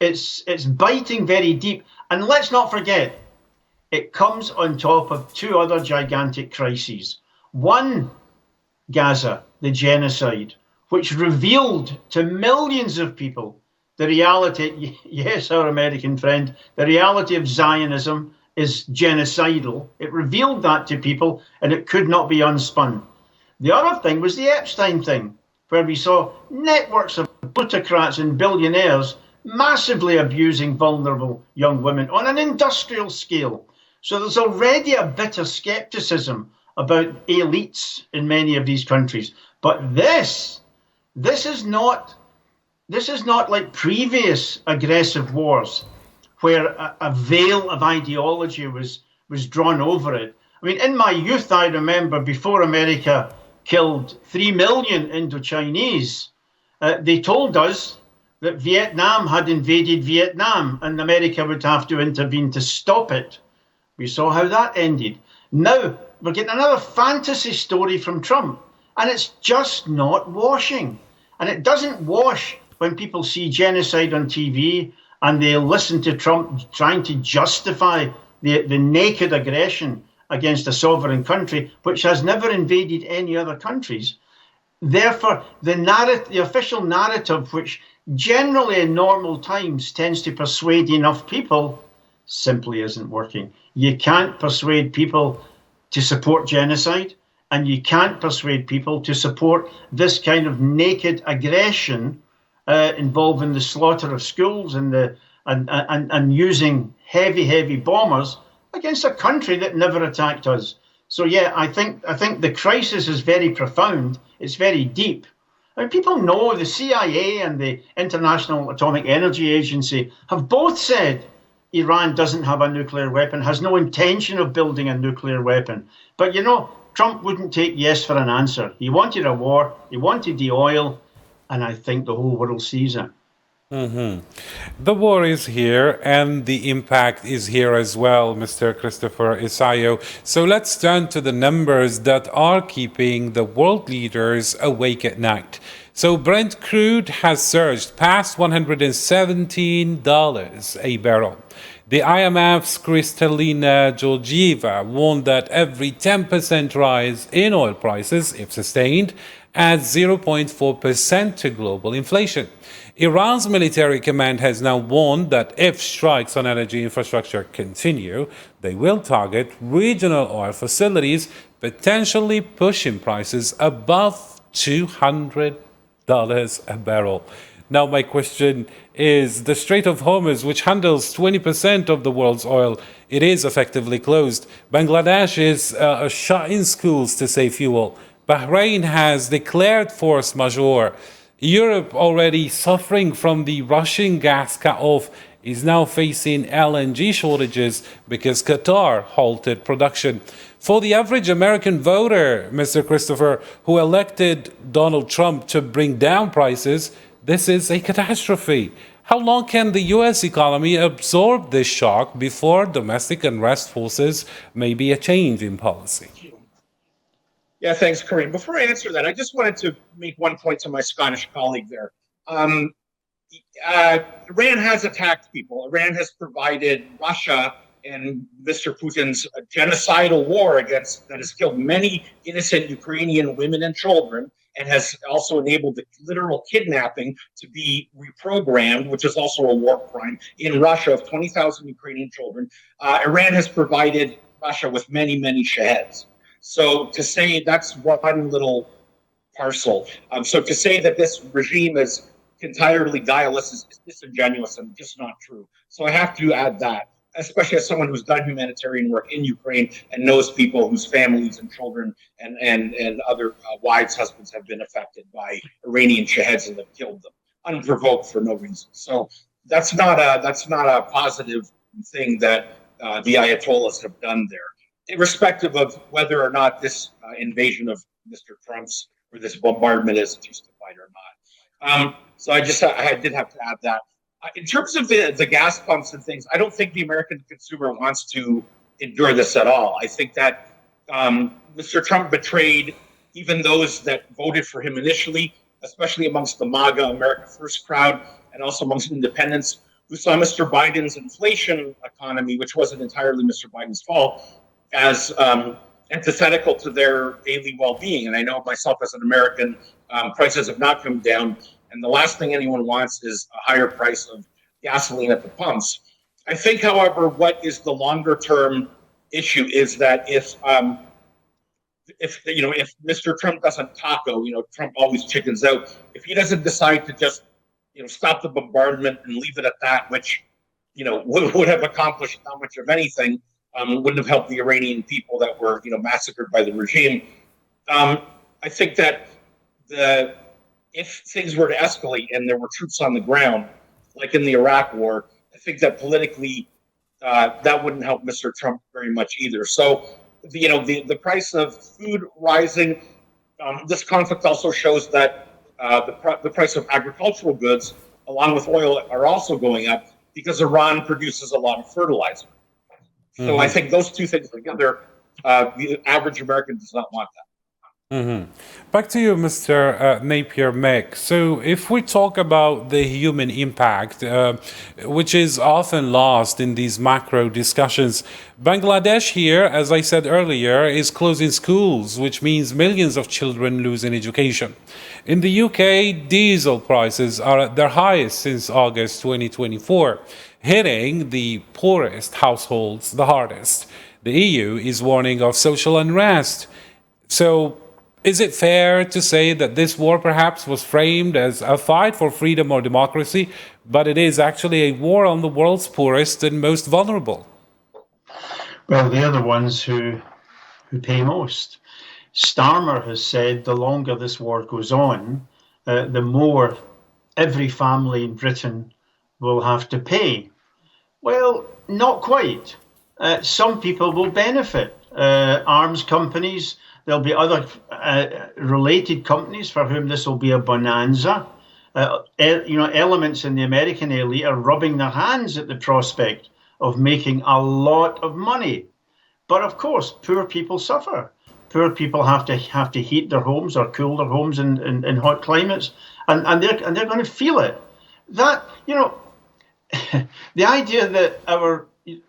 It's biting very deep. And let's not forget, it comes on top of two other gigantic crises. One, Gaza, the genocide, which revealed to millions of people the reality, yes, our American friend, the reality of Zionism is genocidal. It revealed that to people, and it could not be unspun. The other thing was the Epstein thing, where we saw networks of plutocrats and billionaires massively abusing vulnerable young women on an industrial scale. So there's already a bit of skepticism about elites in many of these countries. But this is not like previous aggressive wars where a veil of ideology was drawn over it. I mean, in my youth, I remember before America killed 3 million Indo-Chinese, they told us that Vietnam had invaded Vietnam and America would have to intervene to stop it. We saw how that ended. Now we're getting another fantasy story from Trump, and it's just not washing. And it doesn't wash when people see genocide on TV and they listen to Trump trying to justify the naked aggression against a sovereign country, which has never invaded any other countries. Therefore, the official narrative, which generally in normal times tends to persuade enough people, simply isn't working. You can't persuade people to support genocide, and you can't persuade people to support this kind of naked aggression involving the slaughter of schools and using heavy bombers against a country that never attacked us. So yeah, I think the crisis is very profound. It's very deep. I mean, people know the CIA and the International Atomic Energy Agency have both said Iran doesn't have a nuclear weapon, has no intention of building a nuclear weapon. But you know, Trump wouldn't take yes for an answer. He wanted a war, he wanted the oil, and I think the whole world sees it. The war is here and the impact is here as well, Mr. Christopher Isayo. So let's turn to the numbers that are keeping the world leaders awake at night. So Brent crude has surged past $117 a barrel. The IMF's Kristalina Georgieva warned that every 10% rise in oil prices, if sustained, adds 0.4% to global inflation. Iran's military command has now warned that if strikes on energy infrastructure continue, they will target regional oil facilities, potentially pushing prices above $200 a barrel. Now, my question is, the Strait of Hormuz, which handles 20% of the world's oil, it is effectively closed. Bangladesh is shut in schools to save fuel. Bahrain has declared force majeure. Europe, already suffering from the Russian gas cut-off, is now facing LNG shortages because Qatar halted production. For the average American voter, Mr. Christopher, who elected Donald Trump to bring down prices, this is a catastrophe. How long can the U.S. economy absorb this shock before domestic unrest forces maybe a change in policy? Yeah, thanks, Kareem. Before I answer that, I just wanted to make one point to my Scottish colleague there. Iran has attacked people. Iran has provided Russia and Mr. Putin's genocidal war against that has killed many innocent Ukrainian women and children, and has also enabled the literal kidnapping to be reprogrammed, which is also a war crime in Russia, of 20,000 Ukrainian children. Iran has provided Russia with many, many shaheds. So to say that's one little parcel. So to say that this regime is entirely guileless is disingenuous and just not true. So I have to add that, especially as someone who's done humanitarian work in Ukraine and knows people whose families and children and other wives, husbands have been affected by Iranian shaheds and have killed them unprovoked for no reason. So that's not a positive thing that the Ayatollahs have done there, irrespective of whether or not this invasion of Mr. Trump's or this bombardment is justified or not. So I did have to add that. In terms of the gas pumps and things, I don't think the American consumer wants to endure this at all. I think that Mr. Trump betrayed even those that voted for him initially, especially amongst the MAGA America First crowd and also amongst independents who saw Mr. Biden's inflation economy, which wasn't entirely Mr. Biden's fault, as antithetical to their daily well-being. And I know myself as an American, prices have not come down. And the last thing anyone wants is a higher price of gasoline at the pumps. I think, however, what is the longer-term issue is that if Mr. Trump doesn't taco, Trump always chickens out. If he doesn't decide to just stop the bombardment and leave it at that, which, would have accomplished not much of anything, wouldn't have helped the Iranian people that were, massacred by the regime. I think that if things were to escalate and there were troops on the ground, like in the Iraq War, I think that politically that wouldn't help Mr. Trump very much either. So, the price of food rising. This conflict also shows that the price of agricultural goods, along with oil, are also going up because Iran produces a lot of fertilizer. So I think those two things together, the average American does not want that. Back to you, Mr. Napier-Mack. So if we talk about the human impact, which is often lost in these macro discussions, Bangladesh here, as I said earlier, is closing schools, which means millions of children losing education. In the UK, diesel prices are at their highest since August 2024, hitting the poorest households the hardest. The EU is warning of social unrest. So, is it fair to say that this war perhaps was framed as a fight for freedom or democracy, but it is actually a war on the world's poorest and most vulnerable? Well, they're the ones who pay most. Starmer has said the longer this war goes on, the more every family in Britain will have to pay. Well, not quite. Some people will benefit. Arms companies, there'll be other related companies for whom this will be a bonanza. Elements in the American elite are rubbing their hands at the prospect of making a lot of money. But of course, poor people suffer. Poor people have to heat their homes or cool their homes in hot climates, and they're going to feel it. That the idea that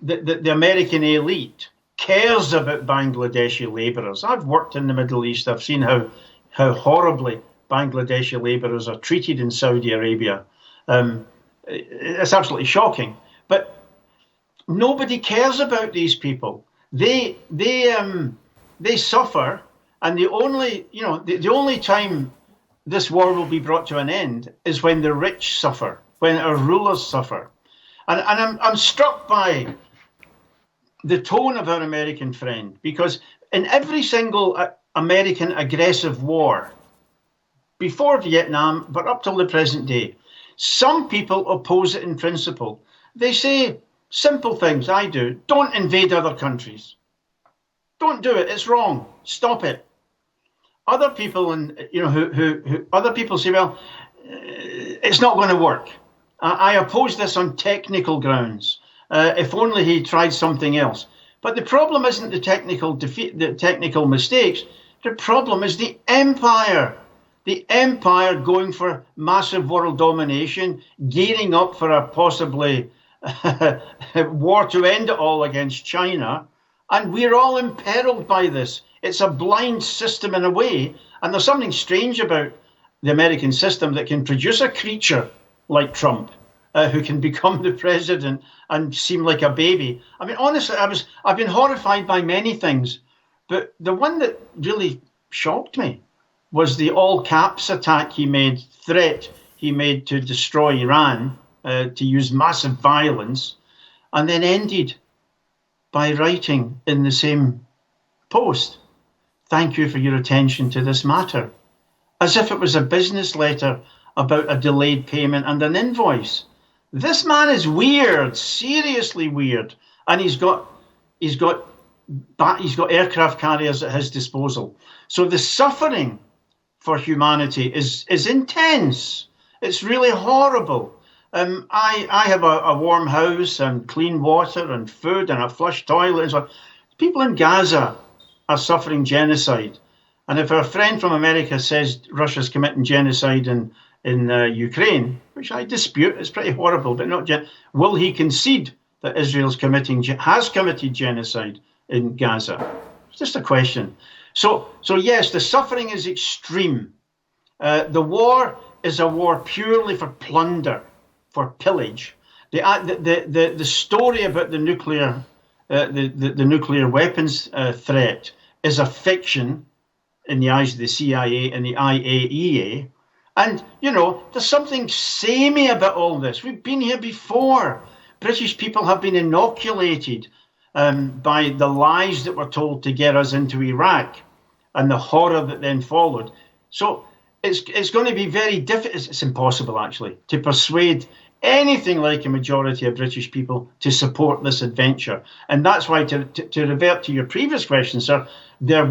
the American elite cares about Bangladeshi labourers. I've worked in the Middle East. I've seen how horribly Bangladeshi labourers are treated in Saudi Arabia. It's absolutely shocking. But nobody cares about these people. They suffer, and the only time this war will be brought to an end is when the rich suffer, when our rulers suffer. And I'm struck by the tone of our American friend, because in every single American aggressive war, before Vietnam, but up till the present day, some people oppose it in principle. They say simple things. I do. Don't invade other countries. Don't do it. It's wrong. Stop it. Other people, other people say, well, it's not going to work. I oppose this on technical grounds. If only he tried something else. But the problem isn't the technical defeat, the technical mistakes. The problem is the empire. The empire going for massive world domination, gearing up for a possibly war to end it all against China. And we're all imperiled by this. It's a blind system in a way. And there's something strange about the American system that can produce a creature like Trump, who can become the president and seem like a baby. I mean, honestly, I've been horrified by many things, but the one that really shocked me was the all caps threat he made to destroy Iran, to use massive violence, and then ended by writing in the same post, "Thank you for your attention to this matter," as if it was a business letter about a delayed payment and an invoice. This man is weird, seriously weird, and he's got aircraft carriers at his disposal. So the suffering for humanity is intense. It's really horrible. I have a warm house and clean water and food and a flush toilet and so on. People in Gaza are suffering genocide, and if our friend from America says Russia's committing genocide in Ukraine, which I dispute, it's pretty horrible, but not will he concede that Israel's has committed genocide in Gaza? It's just a question. So yes, the suffering is extreme. The war is a war purely for plunder, for pillage. The story about the nuclear weapons threat is a fiction in the eyes of the CIA and the IAEA. And, there's something samey about all this. We've been here before. British people have been inoculated by the lies that were told to get us into Iraq and the horror that then followed. So it's going to be very difficult. It's impossible, actually, to persuade anything like a majority of British people to support this adventure. And that's why, to revert to your previous question, sir, there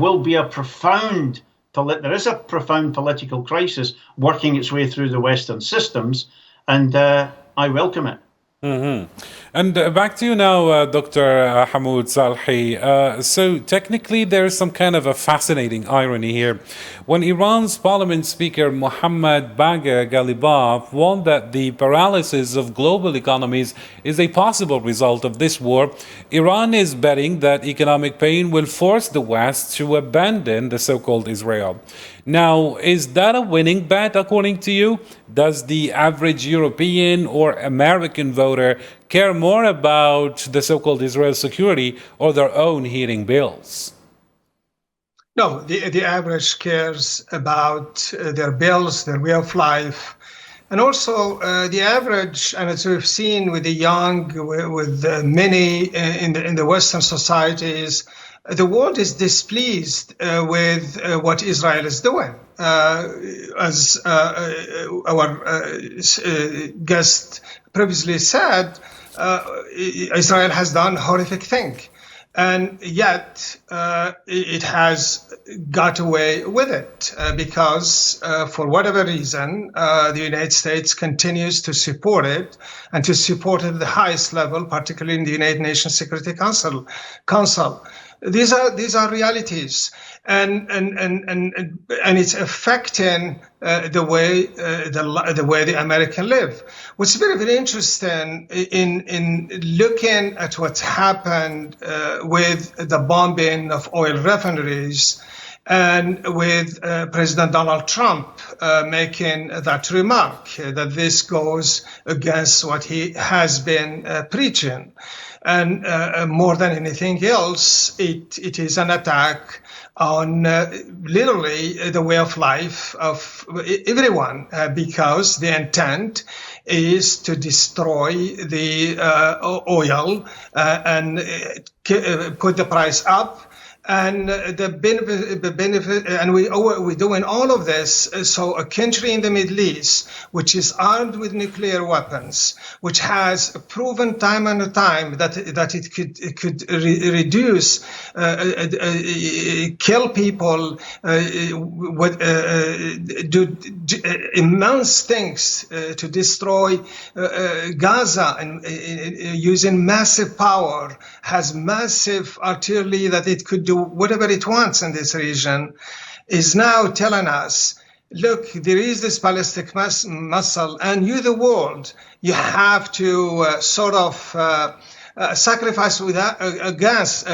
is a profound political crisis working its way through the Western systems, and I welcome it. Mm-hmm. And back to you now, Dr. Hamoud Salhi. So technically there is some kind of a fascinating irony here. When Iran's parliament speaker Mohammad Bagher Ghalibaf warned that the paralysis of global economies is a possible result of this war, Iran is betting that economic pain will force the West to abandon the so-called Israel. Now, is that a winning bet according to you? Does the average European or American voter care more about the so-called Israel security or their own heating bills? No, the average cares about their bills, their way of life. And also the average, and as we've seen with the young, with many in the Western societies, the world is displeased with what Israel is doing. As our guest previously said, Israel has done a horrific thing. And yet it has got away with it because for whatever reason, the United States continues to support it and to support it at the highest level, particularly in the United Nations Security Council. These are realities, and it's affecting the way the American live. What's very, very interesting in looking at what's happened with the bombing of oil refineries and with President Donald Trump making that remark that this goes against what he has been preaching. And more than anything else, it is an attack on literally the way of life of everyone, because the intent is to destroy the oil and put the price up. And the benefit, and we're doing all of this. So a country in the Middle East, which is armed with nuclear weapons, which has proven time and time that it could reduce, kill people, do immense things to destroy Gaza, and using massive power, has massive artillery that it could do whatever it wants in this region, is now telling us, look, there is this ballistic missile, and you, the world, you have to sacrifice against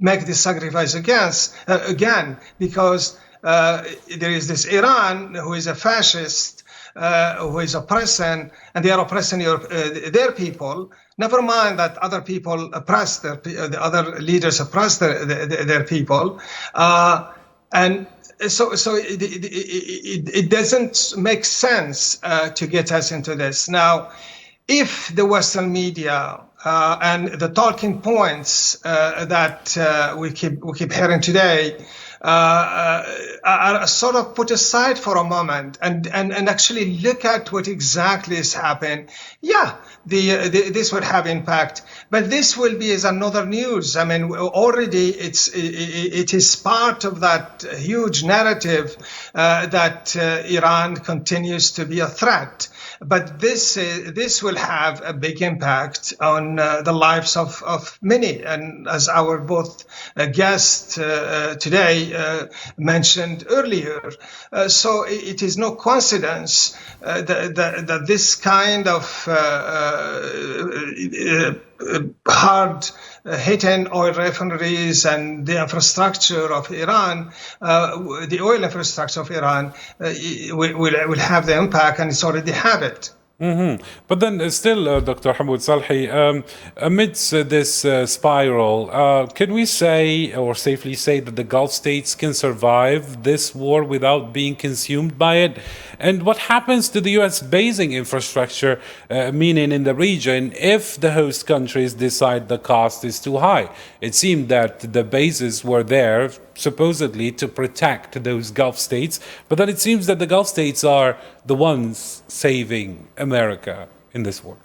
make this sacrifice again, because there is this Iran who is a fascist, who is oppressing, and they are oppressing their people. Never mind that other people oppress the other leaders oppress their people, and so it doesn't make sense to get us into this. Now, if the Western media and the talking points that we keep hearing today are sort of put aside for a moment and actually look at what exactly is happening, this would have impact. But this will be as another news. I mean, already it is part of that huge narrative that Iran continues to be a threat. But this will have a big impact on the lives of many. And as our both guests today mentioned earlier, so it is no coincidence that this kind of hard hitting oil refineries and the infrastructure of Iran, the oil infrastructure of Iran, will have the impact, and it's already have it. But then still, Dr. Hamoud Salhi, amidst this spiral, can we say or safely say that the Gulf states can survive this war without being consumed by it? And what happens to the U.S. basing infrastructure, meaning in the region, if the host countries decide the cost is too high? It seemed that the bases were there supposedly to protect those Gulf states, but then it seems that the Gulf states are the ones saving America in this war.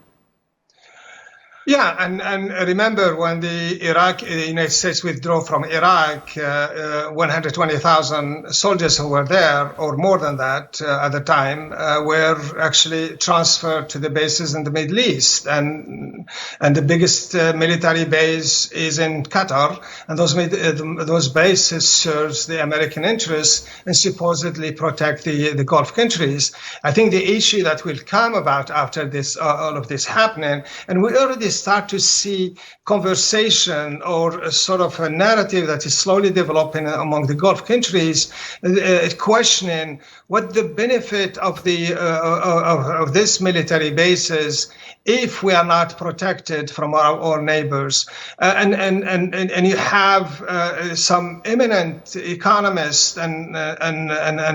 Yeah, and remember when the United States withdrew from Iraq, 120,000 soldiers who were there, or more than that at the time, were actually transferred to the bases in the Middle East, and the biggest military base is in Qatar, and those bases serves the American interests and supposedly protect the Gulf countries. I think the issue that will come about after this, all of this happening, and we already start to see conversation or a sort of a narrative that is slowly developing among the Gulf countries, questioning what the benefit of this military bases if we are not protected from our neighbors. And you have some eminent economists and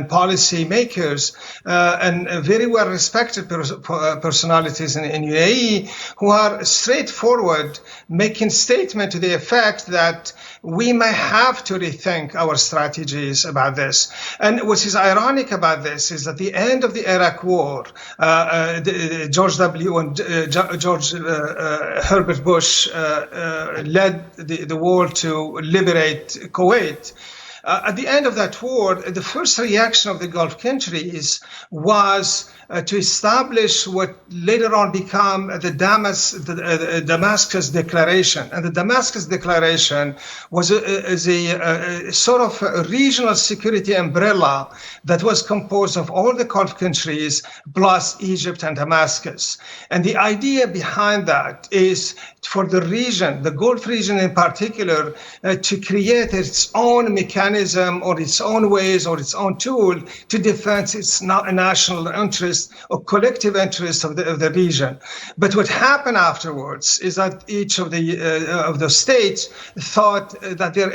policy makers and very well respected personalities in UAE who are straightforward, making statement to the effect that we may have to rethink our strategies about this. And what is ironic about this is at the end of the Iraq War, George W. and George Herbert Bush led the war to liberate Kuwait. At the end of that war, the first reaction of the Gulf countries was to establish what later on became the Damascus Declaration. And the Damascus Declaration was a sort of a regional security umbrella that was composed of all the Gulf countries plus Egypt and Damascus. And the idea behind that is for the region, the Gulf region in particular, to create its own mechanism or its own ways or its own tool to defend its national interest or collective interest of the region. But what happened afterwards is that each of the states thought that their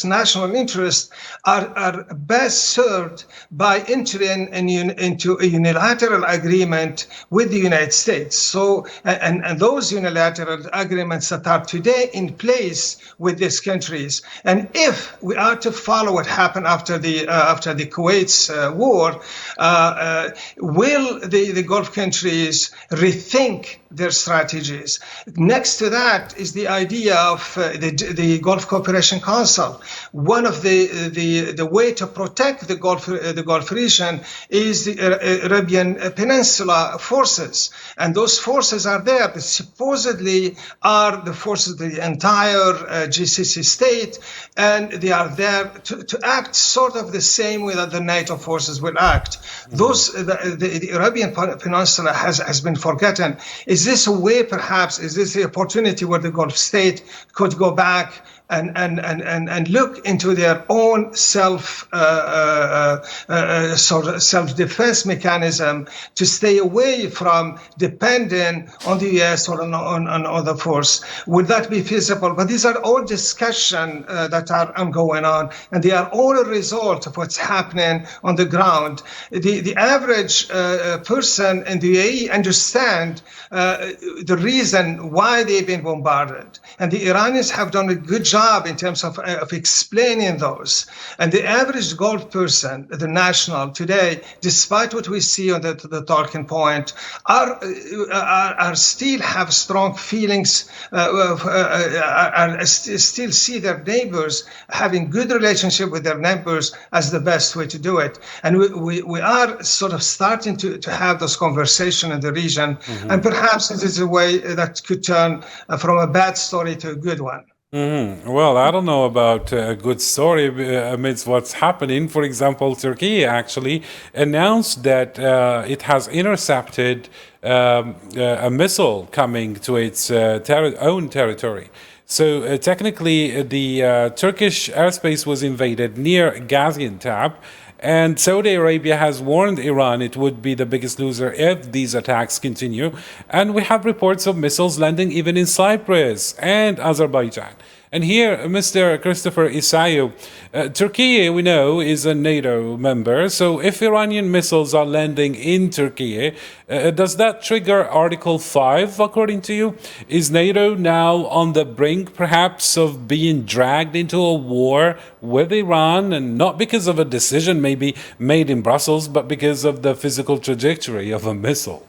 national interests are best served by entering into a unilateral agreement with the United States. So, and those unilateral agreements that are today in place with these countries. And if we are to follow what happened after the Kuwait's war, will the Gulf countries rethink their strategies? Next to that is the idea of the Gulf Cooperation Council. One of the way to protect the Gulf region is the Arabian Peninsula forces, and those forces are there. They supposedly are the forces of the entire GCC state, and they are there to act sort of the same way that the NATO forces will act. The Arabian Peninsula has been forgotten. Is this a way, perhaps, is this the opportunity where the Gulf state could go back and look into their own self-defense mechanism to stay away from depending on the U.S. or on other force? Would that be feasible? But these are all discussions that are going on, and they are all a result of what's happening on the ground. The average person in the UAE understand the reason why they've been bombarded, and the Iranians have done a good job in terms of explaining those. And the average Gulf person, the national today, despite what we see on the talking point, are still have strong feelings, still see their neighbors having good relationship with their neighbors as the best way to do it. And we are sort of starting to have those conversations in the region, and perhaps it is a way that could turn from a bad story to a good one. Well, I don't know about a good story amidst what's happening. For example, Turkey actually announced that it has intercepted a missile coming to its own territory. So technically, the Turkish airspace was invaded near Gaziantep, And Saudi Arabia has warned Iran it would be the biggest loser if these attacks continue. And we have reports of missiles landing even in Cyprus and Azerbaijan. And here, Mr. Christopher Isayu, Turkey, we know, is a NATO member. So if Iranian missiles are landing in Turkey, does that trigger Article 5, according to you? Is NATO now on the brink, perhaps, of being dragged into a war with Iran? And not because of a decision maybe made in Brussels, but because of the physical trajectory of a missile?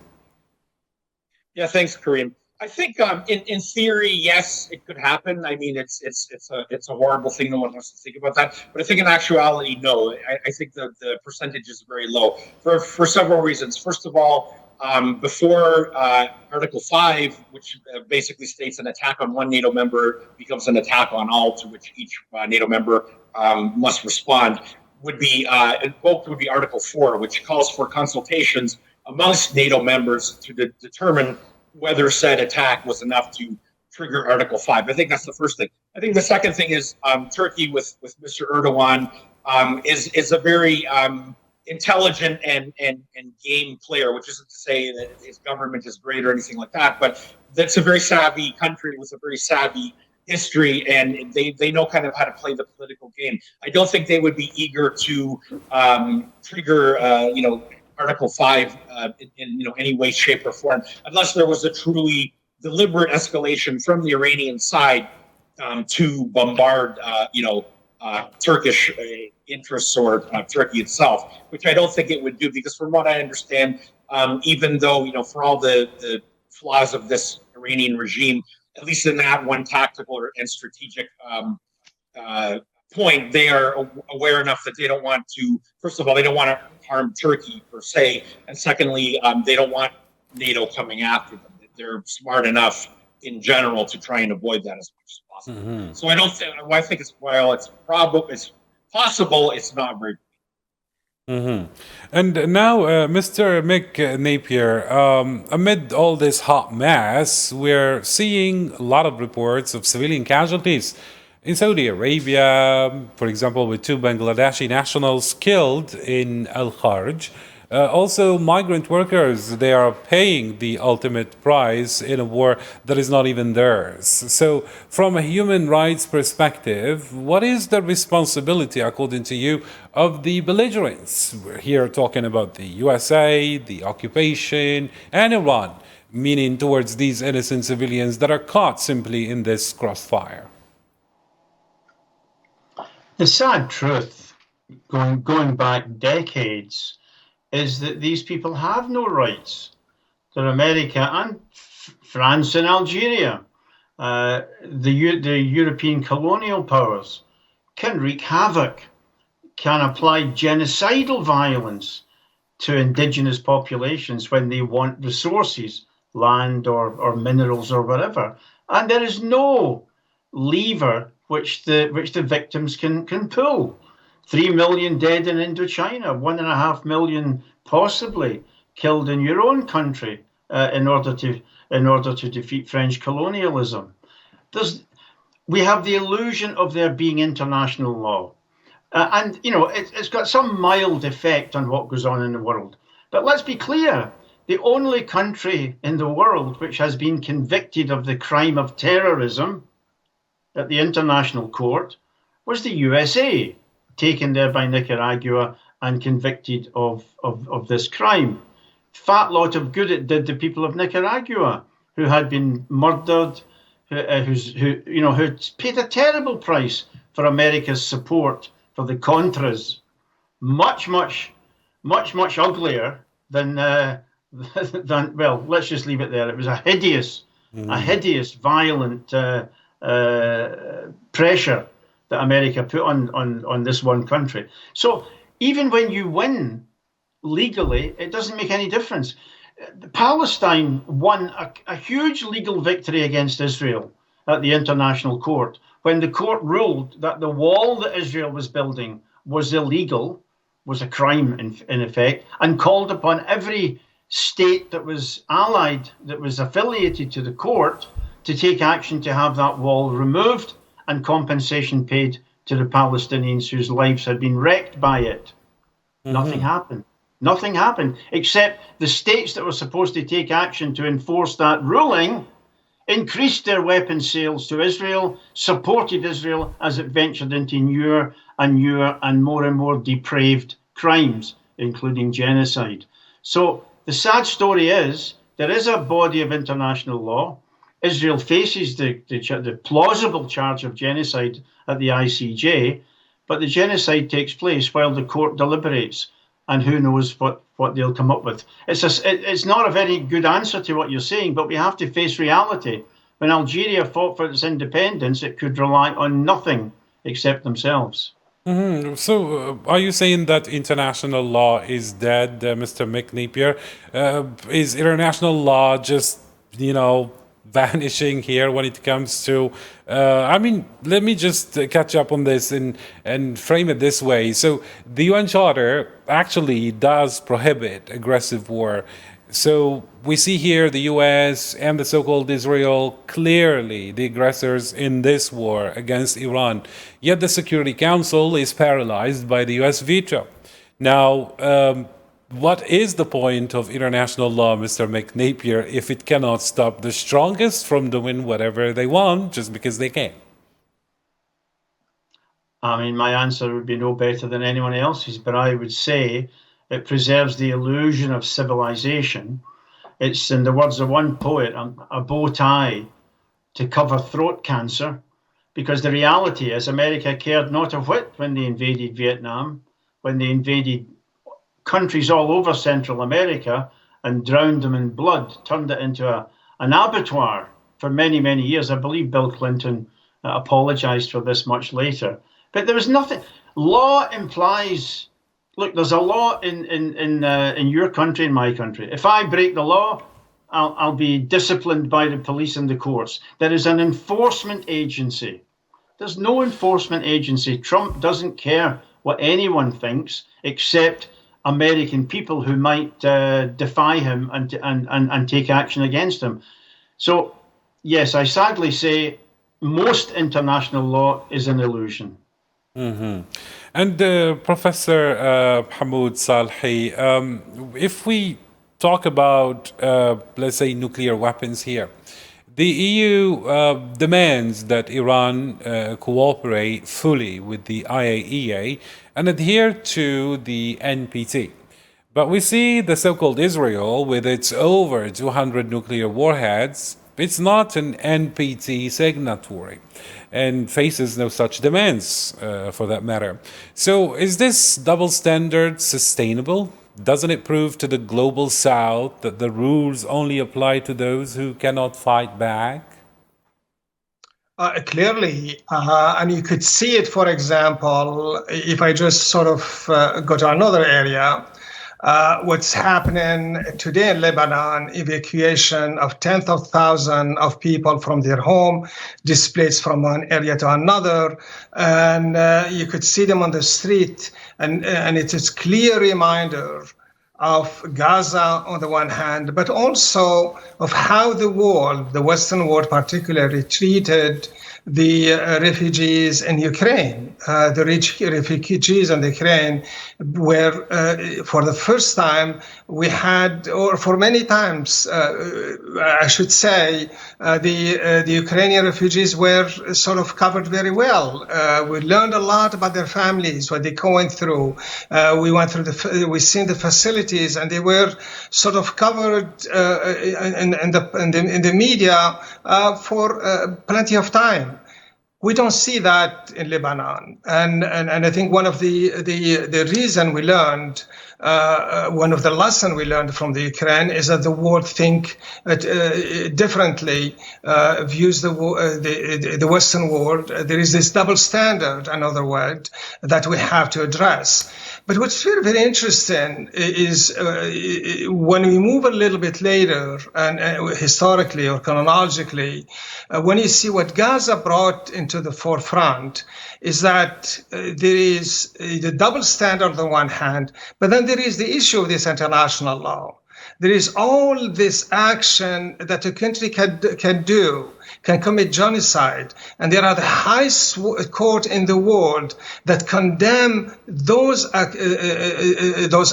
Yeah, thanks, Kareem. I think in theory, yes, it could happen. I mean, it's a horrible thing. No one wants to think about that. But I think in actuality, no. I think the percentage is very low for several reasons. First of all, before Article 5, which basically states an attack on one NATO member becomes an attack on all, to which each NATO member must respond, would be invoked would be Article 4, which calls for consultations amongst NATO members to determine whether said attack was enough to trigger Article 5. I think that's the first thing. I think the second thing is Turkey with Mr. Erdogan is a very intelligent and game player, which isn't to say that his government is great or anything like that, but that's a very savvy country with a very savvy history, and they know kind of how to play the political game. I don't think they would be eager to trigger Article 5 in any way, shape, or form, unless there was a truly deliberate escalation from the Iranian side to bombard, Turkish interests or Turkey itself, which I don't think it would do, because from what I understand, even though, for all the flaws of this Iranian regime, at least in that one tactical and strategic point, they are aware enough that they don't want to, first of all, they don't want to harm Turkey per se, and secondly, they don't want NATO coming after them. They're smart enough in general to try and avoid that as much as possible. Mm-hmm. So I think it's, while it's probable, it's possible, it's not very. Mm-hmm. And now, Mr. Mick Napier, amid all this hot mess, we're seeing a lot of reports of civilian casualties in Saudi Arabia, for example, with 2 Bangladeshi nationals killed in Al-Kharj. Also, migrant workers, they are paying the ultimate price in a war that is not even theirs. So, from a human rights perspective, what is the responsibility, according to you, of the belligerents? We're here talking about the USA, the occupation, and Iran, meaning towards these innocent civilians that are caught simply in this crossfire. The sad truth, going back decades, is that these people have no rights. That America and France and Algeria, the European colonial powers, can wreak havoc, can apply genocidal violence to indigenous populations when they want resources, land or minerals or whatever. And there is no lever which the victims can pull. 3 million dead in Indochina, 1.5 million possibly killed in your own country in order to defeat French colonialism. We have the illusion of there being international law, and it's got some mild effect on what goes on in the world. But let's be clear: the only country in the world which has been convicted of the crime of terrorism at the International Court was the USA, taken there by Nicaragua and convicted of this crime. Fat lot of good it did the people of Nicaragua, who had been murdered, who paid a terrible price for America's support for the Contras, much uglier than well, let's just leave it there. It was a hideous, violent pressure that America put on this one country. So even when you win legally, it doesn't make any difference. Palestine won a huge legal victory against Israel at the International Court when the court ruled that the wall that Israel was building was illegal, was a crime in effect, and called upon every state that was allied, that was affiliated to the court, to take action to have that wall removed and compensation paid to the Palestinians whose lives had been wrecked by it. Nothing happened. Nothing happened, except the states that were supposed to take action to enforce that ruling increased their weapons sales to Israel, supported Israel as it ventured into newer and newer and more depraved crimes, including genocide. So the sad story is there is a body of international law. Israel faces the plausible charge of genocide at the ICJ, but the genocide takes place while the court deliberates, and who knows what they'll come up with. It's not a very good answer to what you're saying, but we have to face reality. When Algeria fought for its independence, it could rely on nothing except themselves. So, are you saying that international law is dead, Mr. McNapier? Is international law just, vanishing here when it comes to let me just catch up on this and frame it this way. So the UN Charter actually does prohibit aggressive war. So we see here the US and the so-called Israel clearly the aggressors in this war against Iran. Yet the Security Council is paralyzed by the US veto. Now, what is the point of international law, Mr. McNapier, if it cannot stop the strongest from doing whatever they want just because they can? My answer would be no better than anyone else's, but I would say it preserves the illusion of civilization. It's, in the words of one poet, a bow tie to cover throat cancer, because the reality is America cared not a whit when they invaded Vietnam, when they invaded countries all over Central America and drowned them in blood, turned it into an abattoir for many, many years. I believe Bill Clinton apologized for this much later. But there was nothing. Law implies, look, there's a law in your country, in my country. If I break the law, I'll be disciplined by the police and the courts. There is an enforcement agency. There's no enforcement agency. Trump doesn't care what anyone thinks except American people who might defy him and take action against him. So, yes, I sadly say most international law is an illusion. And Professor Hamoud Salhi, if we talk about, let's say, nuclear weapons here, the EU demands that Iran cooperate fully with the IAEA and adhere to the NPT. But we see the so-called Israel with its over 200 nuclear warheads. It's not an NPT signatory and faces no such demands for that matter. So is this double standard sustainable? Doesn't it prove to the global south that the rules only apply to those who cannot fight back? Clearly, and you could see it, for example, if I just sort of go to another area, what's happening today in Lebanon, evacuation of tens of thousands of people from their home, displaced from one area to another, and you could see them on the street, and it is a clear reminder of Gaza on the one hand, but also of how the world, the Western world particularly, treated the refugees in Ukraine. The refugees in Ukraine were, for the first time, we had, or for many times, I should say, the Ukrainian refugees were sort of covered very well. We learned a lot about their families, what they're going through. We went through we seen the facilities, and they were sort of covered in the media for plenty of time. We don't see that in Lebanon, and I think one of the reason we learned, one of the lessons we learned from the Ukraine is that the world think differently, views the Western world. There is this double standard, another word, that we have to address. But what's very, very interesting is when we move a little bit later, and historically or chronologically, when you see what Gaza brought into the forefront, is that there is the double standard on the one hand, but then there is the issue of this international law. There is all this action that a country can do, can commit genocide, and there are the highest court in the world that condemn those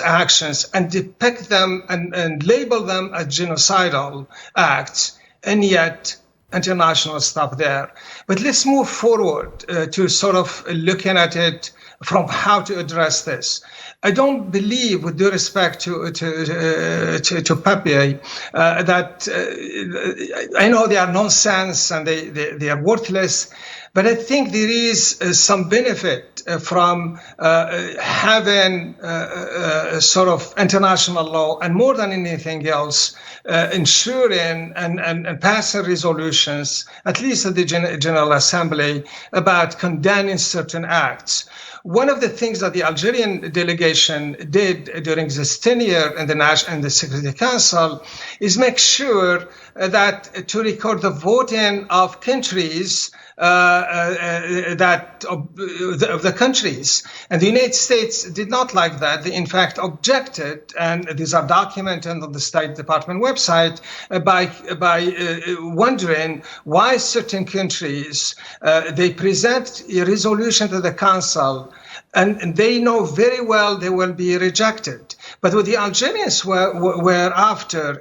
actions and depict them and label them as genocidal acts, and yet international stop there. But let's move forward to sort of looking at it from how to address this. I don't believe, with due respect to Papier, that I know they are nonsense and they are worthless, but I think there is some benefit from having sort of international law, and more than anything else, ensuring and passing resolutions, at least at the General Assembly, about condemning certain acts. One of the things that the Algerian delegation did during this tenure in the Security Council is make sure that to record the voting of countries of the countries. And the United States did not like that. They, in fact, objected, and these are documented on the State Department website, by wondering why certain countries, they present a resolution to the Council, and they know very well they will be rejected. But what the Algerians were after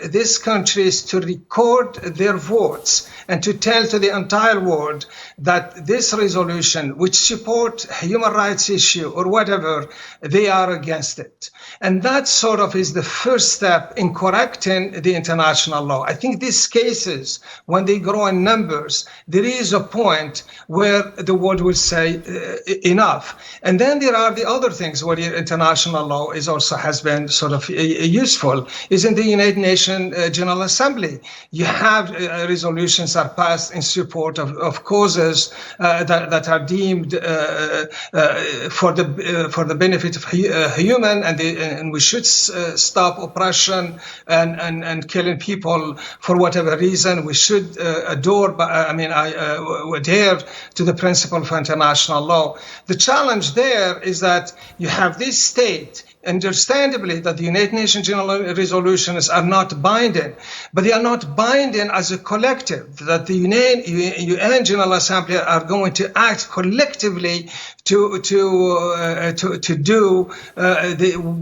these countries to record their votes and to tell to the entire world that this resolution, which support human rights issue or whatever, they are against it. And that sort of is the first step in correcting the international law. I think these cases, when they grow in numbers, there is a point where the world will say enough. And then there are the other things where the international law is also has been sort of useful, is in the United Nations General Assembly. You have resolutions are passed in support of causes that are deemed for the benefit of human, and we should stop oppression and killing people for whatever reason. We should adhere to the principle of international law. The challenge there is that you have this state, understandably, that the United Nations General Resolutions are not binding, but they are not binding as a collective, that the UN General Assembly are going to act collectively to do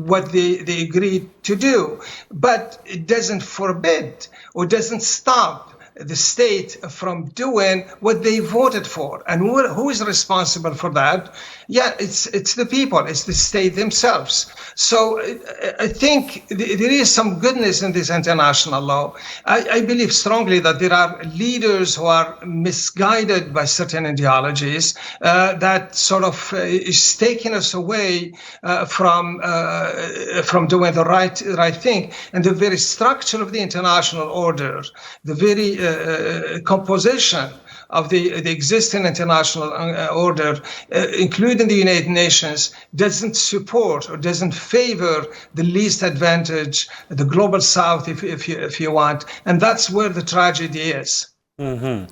what they agreed to do. But it doesn't forbid or doesn't stop the state from doing what they voted for. And who is responsible for that? Yeah, it's the people, it's the state themselves. So I think there is some goodness in this international law. I believe strongly that there are leaders who are misguided by certain ideologies that sort of is taking us away from doing the right thing. And the very structure of the international order, the very composition of the existing international order, including the United Nations, doesn't support or doesn't favor the least advantaged, the global South, if you want, and that's where the tragedy is. Mm-hmm.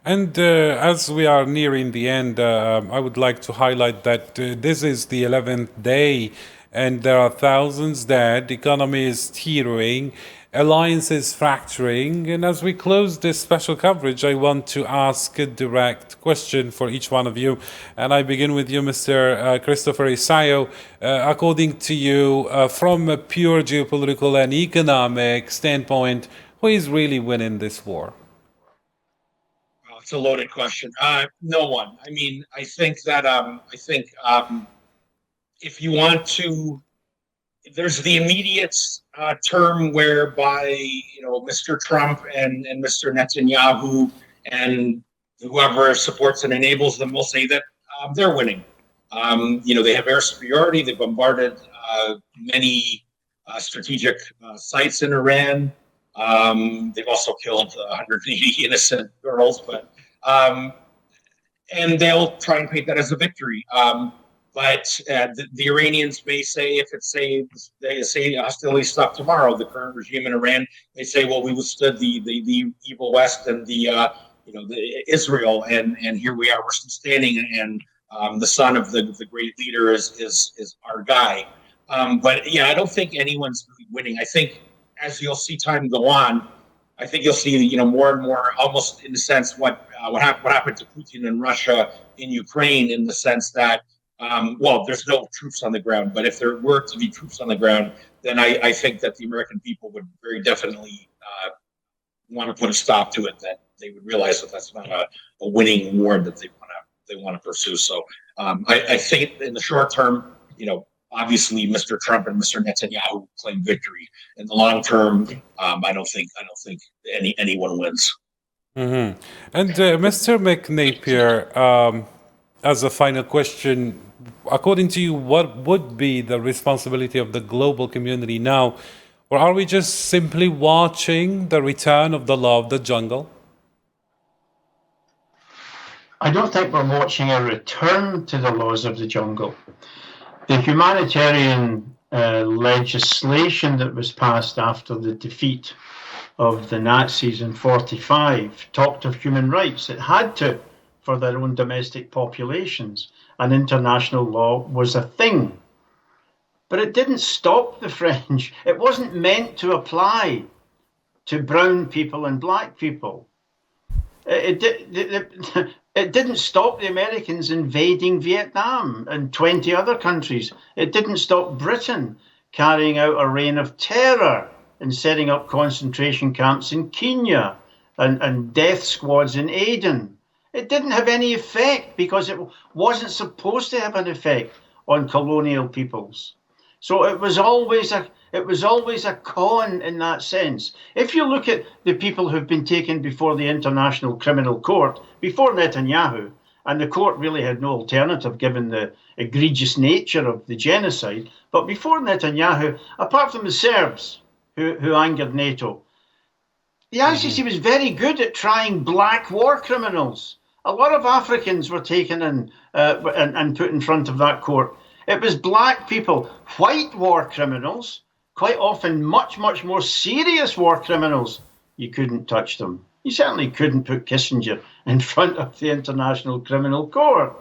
And as we are nearing the end, I would like to highlight that this is the 11th day, and there are thousands dead. The economy is teetering. Alliances fracturing. And as we close this special coverage, I want to ask a direct question for each one of you. And I begin with you, Mr. Christopher Isayo. According to you, from a pure geopolitical and economic standpoint, who is really winning this war? Well, it's a loaded question. No one. I mean, I think that if you want to, there's the immediate term whereby, Mr. Trump and Mr. Netanyahu and whoever supports and enables them will say that they're winning. They have air superiority. They bombarded many strategic sites in Iran. They've also killed 180 innocent girls, and they'll try and paint that as a victory. But the Iranians may say, they say hostilities stop tomorrow, the current regime in Iran, they say, well, we withstood the evil West and the Israel, and here we are, we're still standing, and the son of the great leader is our guy. But yeah, I don't think anyone's really winning. I think as you'll see time go on, I think you'll see, more and more, almost in the sense what happened to Putin in Russia, in Ukraine, in the sense that, there's no troops on the ground. But if there were to be troops on the ground, then I think that the American people would very definitely want to put a stop to it. That they would realize that that's not a winning war that they want to pursue. So I think in the short term, obviously, Mr. Trump and Mr. Netanyahu claim victory. In the long term, I don't think anyone wins. Mm-hmm. And Mr. McNapier, as a final question, according to you, what would be the responsibility of the global community now? Or are we just simply watching the return of the law of the jungle? I don't think we're watching a return to the laws of the jungle. The humanitarian legislation that was passed after the defeat of the Nazis in 1945 talked of human rights. It had to, for their own domestic populations, and international law was a thing. But it didn't stop the French. It wasn't meant to apply to brown people and black people. It didn't stop the Americans invading Vietnam and 20 other countries. It didn't stop Britain carrying out a reign of terror and setting up concentration camps in Kenya and death squads in Aden. It didn't have any effect because it wasn't supposed to have an effect on colonial peoples. So it was always a con in that sense. If you look at the people who've been taken before the International Criminal Court, before Netanyahu, and the court really had no alternative given the egregious nature of the genocide, but before Netanyahu, apart from the Serbs who angered NATO, the ICC was very good at trying black war criminals. A lot of Africans were taken in and put in front of that court. It was black people, white war criminals, quite often much, much more serious war criminals. You couldn't touch them. You certainly couldn't put Kissinger in front of the International Criminal Court.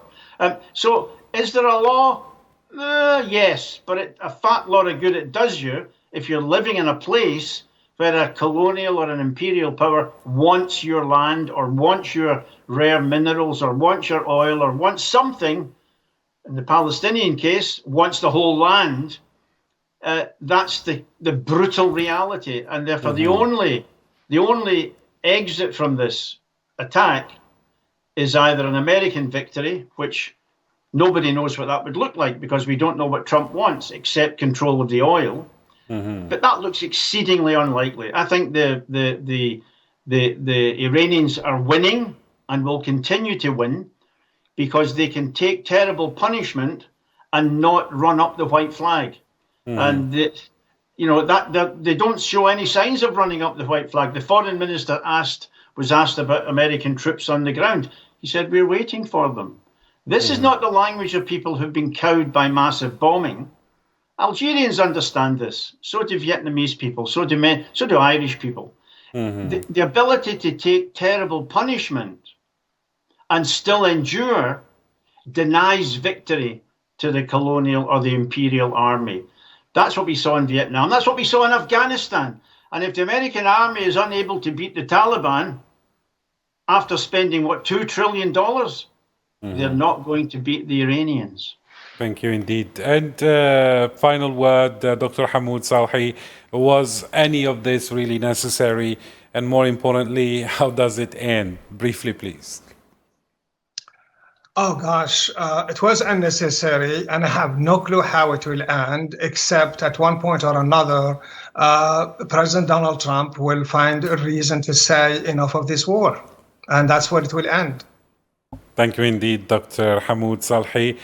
So is there a law? Yes, but a fat lot of good it does you if you're living in a place where a colonial or an imperial power wants your land or wants your rare minerals or wants your oil or wants something. In the Palestinian case, wants the whole land. That's the brutal reality, and therefore the only exit from this attack is either an American victory, which nobody knows what that would look like because we don't know what Trump wants except control of the oil. But that looks exceedingly unlikely. I think the Iranians are winning and will continue to win, because they can take terrible punishment and not run up the white flag. And they don't show any signs of running up the white flag. The foreign minister was asked about American troops on the ground. He said, we're waiting for them. This is not the language of people who've been cowed by massive bombing. Algerians understand this. So do Vietnamese people. So do Irish people. The ability to take terrible punishment and still endure denies victory to the colonial or the imperial army. That's what we saw in Vietnam. That's what we saw in Afghanistan. And if the American army is unable to beat the Taliban after spending, $2 trillion, they're not going to beat the Iranians. Thank you indeed. And final word, Dr. Hamoud Salhi, was any of this really necessary? And more importantly, how does it end? Briefly, please. Oh gosh, it was unnecessary, and I have no clue how it will end, except at one point or another, President Donald Trump will find a reason to say enough of this war, and that's where it will end. Thank you indeed, Dr. Hamoud Salhi,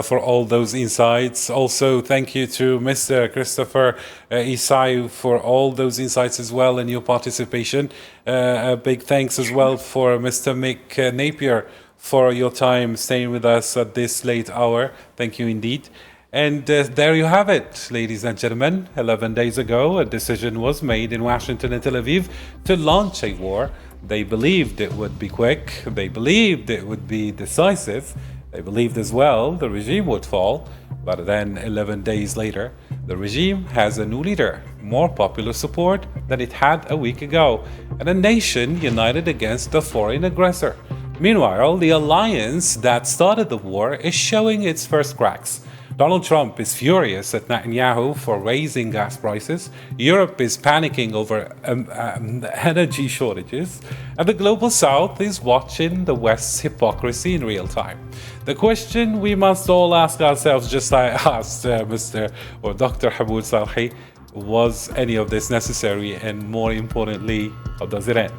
for all those insights. Also, thank you to Mr. Christopher Isai for all those insights as well and your participation. A big thanks as well for Mr. Mick Napier for your time staying with us at this late hour. Thank you indeed. And there you have it, ladies and gentlemen. 11 days ago, a decision was made in Washington and Tel Aviv to launch a war. They believed it would be quick. They believed it would be decisive. They believed as well the regime would fall. But then 11 days later, the regime has a new leader, more popular support than it had a week ago, and a nation united against a foreign aggressor. Meanwhile, the alliance that started the war is showing its first cracks. Donald Trump is furious at Netanyahu for raising gas prices. Europe is panicking over energy shortages. And the global south is watching the West's hypocrisy in real time. The question we must all ask ourselves, just like I asked Mr. or Dr. Hamoud Salhi, was any of this necessary? And more importantly, how does it end?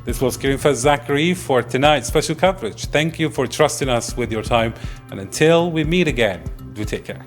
This was Karim Faz-Zachary for tonight's special coverage. Thank you for trusting us with your time. And until we meet again, do take care.